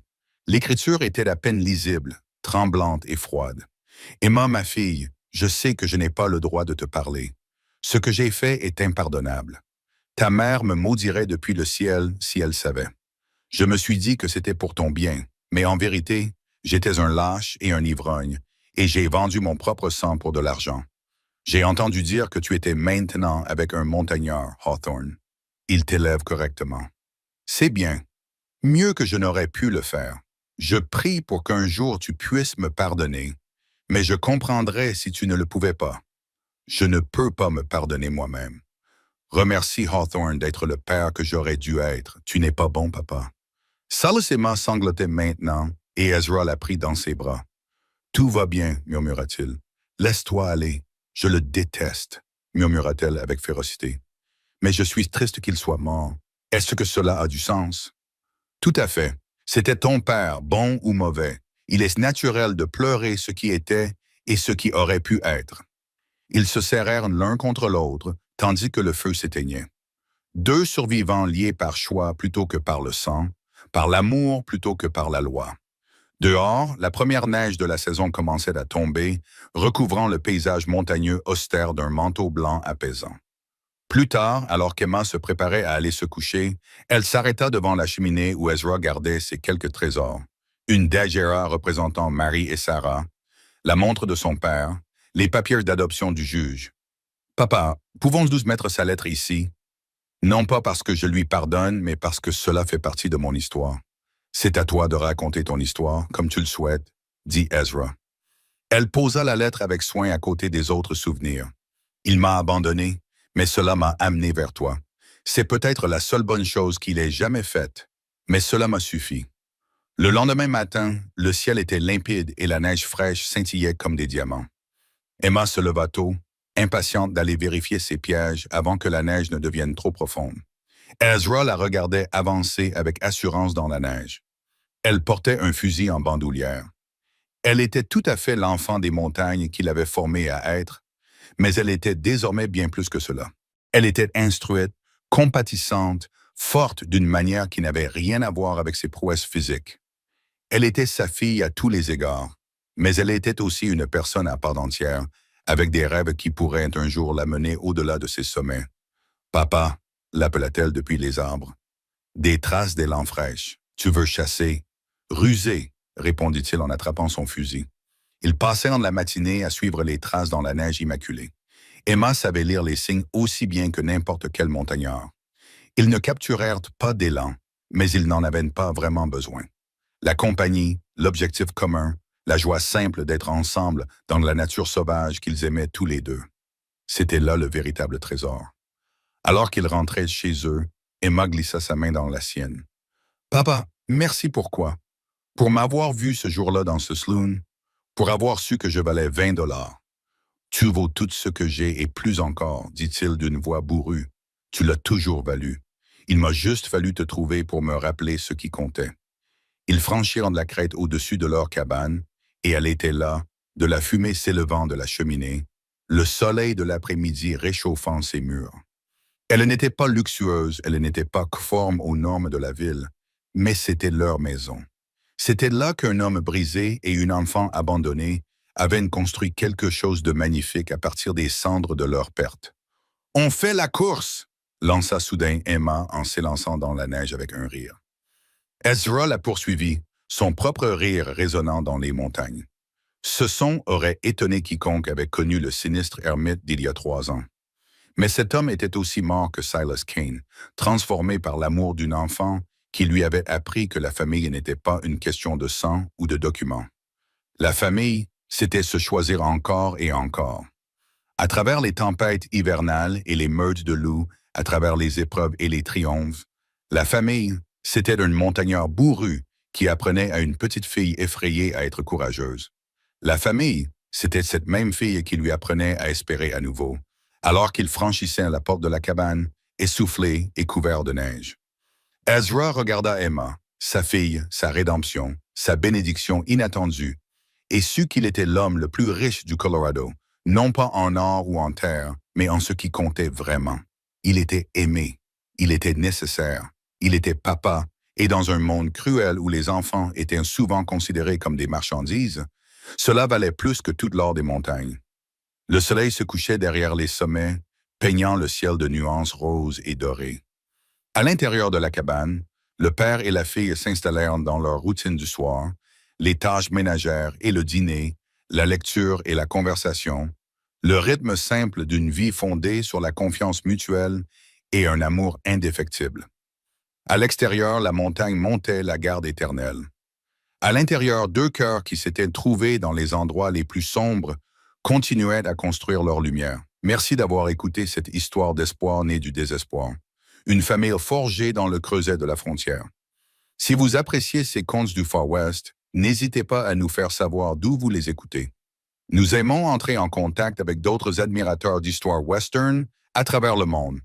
L'écriture était à peine lisible, tremblante et froide. « Emma, ma fille, je sais que je n'ai pas le droit de te parler. Ce que j'ai fait est impardonnable. Ta mère me maudirait depuis le ciel si elle savait. Je me suis dit que c'était pour ton bien, mais en vérité, j'étais un lâche et un ivrogne, et j'ai vendu mon propre sang pour de l'argent. J'ai entendu dire que tu étais maintenant avec un montagnard, Hawthorne. Il t'élève correctement. C'est bien. Mieux que je n'aurais pu le faire. Je prie pour qu'un jour tu puisses me pardonner, mais je comprendrais si tu ne le pouvais pas. Je ne peux pas me pardonner moi-même. Remercie Hawthorne d'être le père que j'aurais dû être. Tu n'es pas bon, papa. » Silas et Emma sanglotaient maintenant, et Ezra la prit dans ses bras. « Tout va bien, murmura-t-il. Laisse-toi aller. Je le déteste, murmura-t-elle avec férocité. Mais je suis triste qu'il soit mort. Est-ce que cela a du sens? Tout à fait. C'était ton père, bon ou mauvais. Il est naturel de pleurer ce qui était et ce qui aurait pu être. Ils se serrèrent l'un contre l'autre, tandis que le feu s'éteignait. Deux survivants liés par choix plutôt que par le sang, par l'amour plutôt que par la loi. Dehors, la première neige de la saison commençait à tomber, recouvrant le paysage montagneux austère d'un manteau blanc apaisant. Plus tard, alors qu'Emma se préparait à aller se coucher, elle s'arrêta devant la cheminée où Ezra gardait ses quelques trésors. Une daguerre représentant Mary et Sarah, la montre de son père, les papiers d'adoption du juge. « Papa, pouvons-nous mettre sa lettre ici? Non pas parce que je lui pardonne, mais parce que cela fait partie de mon histoire. C'est à toi de raconter ton histoire, comme tu le souhaites, » dit Ezra. Elle posa la lettre avec soin à côté des autres souvenirs. « Il m'a abandonné, mais cela m'a amené vers toi. C'est peut-être la seule bonne chose qu'il ait jamais faite, mais cela m'a suffi. » Le lendemain matin, le ciel était limpide et la neige fraîche scintillait comme des diamants. Emma se leva tôt, impatiente d'aller vérifier ses pièges avant que la neige ne devienne trop profonde. Ezra la regardait avancer avec assurance dans la neige. Elle portait un fusil en bandoulière. Elle était tout à fait l'enfant des montagnes qu'il avait formé à être, mais elle était désormais bien plus que cela. Elle était instruite, compatissante, forte d'une manière qui n'avait rien à voir avec ses prouesses physiques. Elle était sa fille à tous les égards, mais elle était aussi une personne à part entière, avec des rêves qui pourraient un jour la mener au-delà de ses sommets. Papa, l'appela-t-elle depuis les arbres. Des traces d'élan fraîches. Tu veux chasser? Rusé, répondit-il en attrapant son fusil. Ils passèrent la matinée à suivre les traces dans la neige immaculée. Emma savait lire les signes aussi bien que n'importe quel montagnard. Ils ne capturèrent pas d'élan, mais ils n'en avaient pas vraiment besoin. La compagnie, l'objectif commun, la joie simple d'être ensemble dans la nature sauvage qu'ils aimaient tous les deux. C'était là le véritable trésor. Alors qu'ils rentraient chez eux, Emma glissa sa main dans la sienne. « Papa, merci pour quoi? Pour m'avoir vu ce jour-là dans ce saloon, pour avoir su que je valais 20 $. Tu vaux tout ce que j'ai et plus encore, dit-il d'une voix bourrue. Tu l'as toujours valu. Il m'a juste fallu te trouver pour me rappeler ce qui comptait. Ils franchirent la crête au-dessus de leur cabane, et elle était là, de la fumée s'élevant de la cheminée, le soleil de l'après-midi réchauffant ses murs. Elle n'était pas luxueuse, elle n'était pas conforme aux normes de la ville, mais c'était leur maison. C'était là qu'un homme brisé et une enfant abandonnée avaient construit quelque chose de magnifique à partir des cendres de leur perte. « On fait la course !» lança soudain Emma en s'élançant dans la neige avec un rire. Ezra la poursuivit, son propre rire résonnant dans les montagnes. Ce son aurait étonné quiconque avait connu le sinistre ermite d'il y a 3 ans. Mais cet homme était aussi mort que Silas Kane, transformé par l'amour d'une enfant qui lui avait appris que la famille n'était pas une question de sang ou de documents. La famille, c'était se choisir encore et encore. À travers les tempêtes hivernales et les meutes de loups, à travers les épreuves et les triomphes, la famille, c'était un montagnard bourru qui apprenait à une petite fille effrayée à être courageuse. La famille, c'était cette même fille qui lui apprenait à espérer à nouveau, alors qu'il franchissait la porte de la cabane, essoufflé et couvert de neige. Ezra regarda Emma, sa fille, sa rédemption, sa bénédiction inattendue, et sut qu'il était l'homme le plus riche du Colorado, non pas en or ou en terre, mais en ce qui comptait vraiment. Il était aimé, il était nécessaire, il était papa, et dans un monde cruel où les enfants étaient souvent considérés comme des marchandises, cela valait plus que tout l'or des montagnes. Le soleil se couchait derrière les sommets, peignant le ciel de nuances roses et dorées. À l'intérieur de la cabane, le père et la fille s'installèrent dans leur routine du soir, les tâches ménagères et le dîner, la lecture et la conversation, le rythme simple d'une vie fondée sur la confiance mutuelle et un amour indéfectible. À l'extérieur, la montagne montait la garde éternelle. À l'intérieur, 2 cœurs qui s'étaient trouvés dans les endroits les plus sombres continuaient à construire leur lumière. Merci d'avoir écouté cette histoire d'espoir née du désespoir. Une famille forgée dans le creuset de la frontière. Si vous appréciez ces contes du Far West, n'hésitez pas à nous faire savoir d'où vous les écoutez. Nous aimons entrer en contact avec d'autres admirateurs d'histoire western à travers le monde.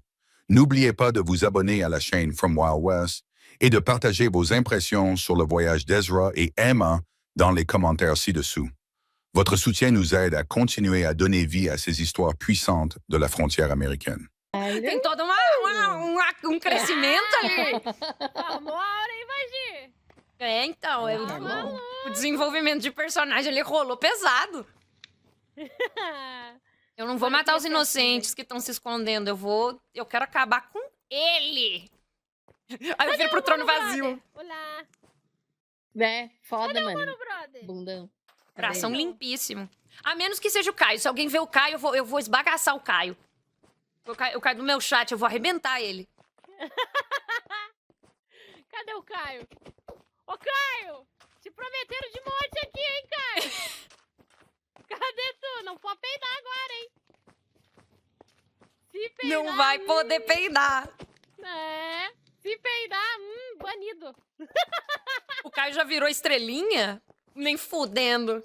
N'oubliez pas de vous abonner à la chaîne From Wild West et de partager vos impressions sur le voyage d'Ezra et Emma dans les commentaires ci-dessous. Votre soutien nous aide à continuer à donner vie à ces histoires puissantes de la frontière américaine. Tem todo crescimento ali. Amora, hein, Vagi? Então, Falou. o desenvolvimento de personagem ali rolou pesado. Eu não vou Vai matar os ter inocentes que estão se escondendo, eu quero acabar com ele. Aí eu viro pro trono vazio. Olá. É, foda, mano. Mano, brother. Bundão. Coração Cadê? limpíssimo. A menos que seja o Caio. Se alguém ver o Caio, eu vou esbagaçar o Caio. O Caio do meu chat, eu vou arrebentar ele. Cadê o Caio? Ô, Caio! Te prometeram de monte aqui, hein, Caio? Cadê tu? Não pode peidar agora, hein? Se peidar... Não vai poder peidar. É, se peidar, banido. O Caio já virou estrelinha? Nem fudendo.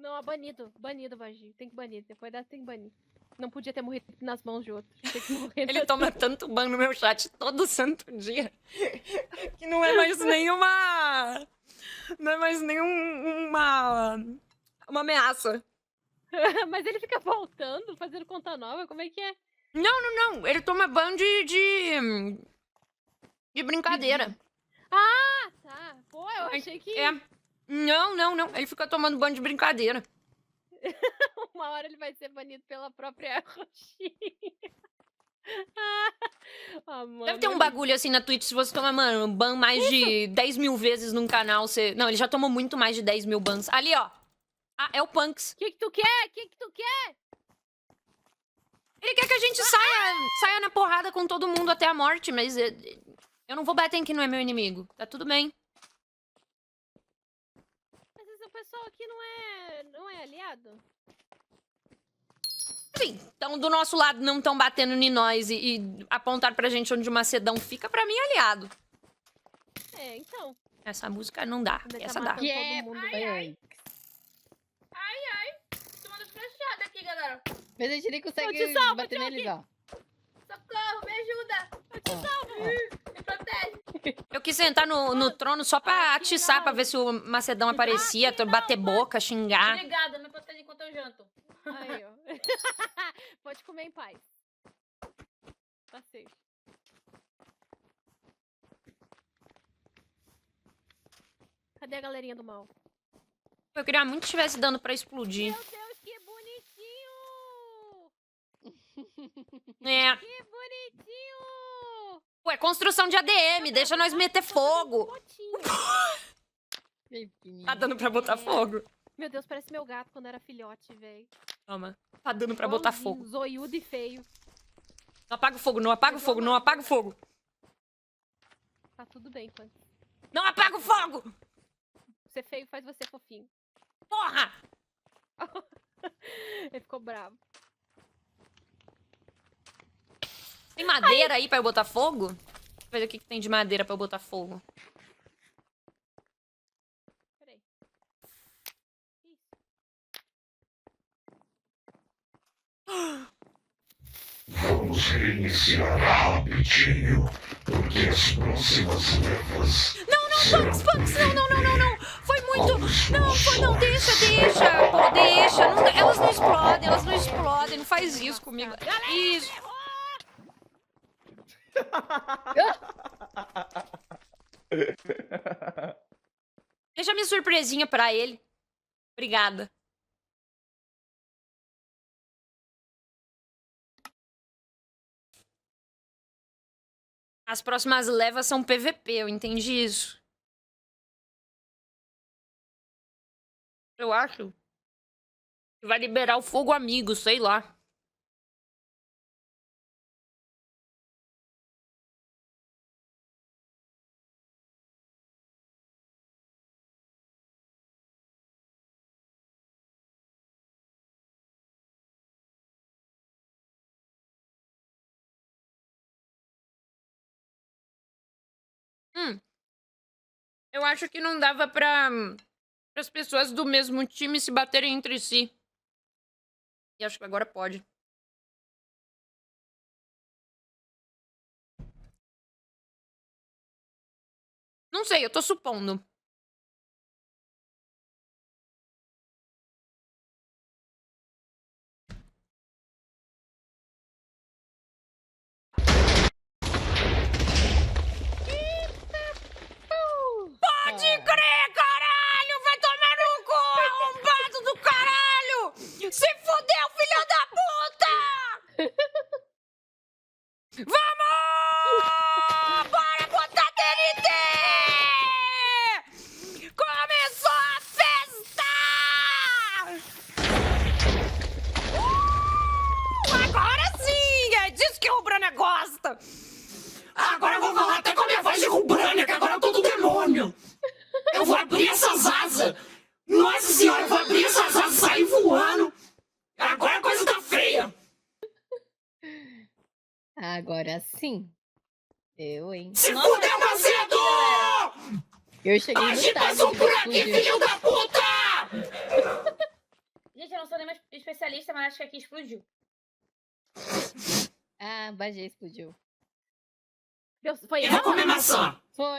Não, banido. Banido, Varginho. Tem que banir. Depois dessa tem que banir. Não podia ter morrido nas mãos de outro. Tem que morrer Ele nas- toma tanto ban no meu chat todo santo dia que não é mais nenhuma. Não é mais nenhuma. Uma ameaça. Mas ele fica voltando, fazendo conta nova. Como é que é? Não, ele toma ban de brincadeira. Ah, tá. Pô, eu achei que É. Não. Ele fica tomando ban de brincadeira. uma hora ele vai ser banido pela própria roxinha. Ah, mano, Deve ter um bagulho assim na Twitch, se você toma, mano, ban mais de 10 mil vezes num canal, você... Não, ele já tomou muito mais de 10 mil bans. Ali, ó. Ah, é o Punks. O que tu quer? O que tu quer? Ele quer que a gente saia na porrada com todo mundo até a morte, mas eu não vou bater em quem não é meu inimigo. Tá tudo bem. Mas esse pessoal aqui não é aliado? Sim, então do nosso lado não estão batendo em nós e apontar pra gente onde o Macedão fica, pra mim aliado. É, então. Essa música não dá, Ele tá essa dá. matando todo mundo, velho. Tomando flechada aqui, galera. Mas a gente nem Eu consegue te salvo, bater Chuck. neles, ó. Socorro, me ajuda. Ó, Me protege. Eu quis sentar no trono só pra atiçar, pra ver se o Macedão aparecia, bater boca, xingar. Obrigada, me protege enquanto eu janto. Aí, ó. Pode comer em paz. Tá safe. Cadê a galerinha do mal? Eu queria muito que estivesse dando pra explodir. Meu Deus, que bonitinho! É. Que bonitinho! Ué, construção de ADM, deixa nós meter fogo. Potinho. bem pequenininho. Tá dando pra botar fogo. Meu Deus, parece meu gato quando era filhote, velho. Toma. Tá dando pra botar Igualzinho, fogo. Zoiudo e feio. Não apaga o fogo, não apaga o fogo, não apaga o fogo. Tá tudo bem, Pan. Não apaga o fogo! Ser feio faz você fofinho. Porra! Ele ficou bravo. Tem madeira aí pra eu botar fogo? Deixa eu ver o que tem de madeira pra eu botar fogo. Peraí. Isso. Vamos reiniciar rapidinho, porque as próximas levas Punks, não. Foi muito... Não, deixa. Pô, deixa. Não, elas não explodem, não faz isso comigo. Isso. Deixa minha surpresinha pra ele. Obrigada. As próximas levas são PVP, eu entendi isso. Eu acho. Que vai liberar o fogo amigo, sei lá. Eu acho que não dava pra as pessoas do mesmo time se baterem entre si. E acho que agora pode. Não sei, eu tô supondo. Pode crer, caralho! Vai tomar no cu, arrombado do caralho! Se fudeu, filho da puta! Vamos! Bora botar TNT! Começou a festa! Agora sim! É disso que o Brana gosta! Agora eu vou falar até com a minha voz de Rubrânia, que agora eu tô do demônio. Eu vou abrir essas asas. Nossa senhora, eu vou abrir essas asas e sair voando. Agora a coisa tá feia. Agora sim. Eu, hein? Se fudeu, Macedo! Eu cheguei A no gente tarde passou de por aqui, explodir. filho da puta! especialista, mas acho que aqui explodiu. Ah, Bagé explodiu. Foi Eu vou ela? comer maçã. Foi.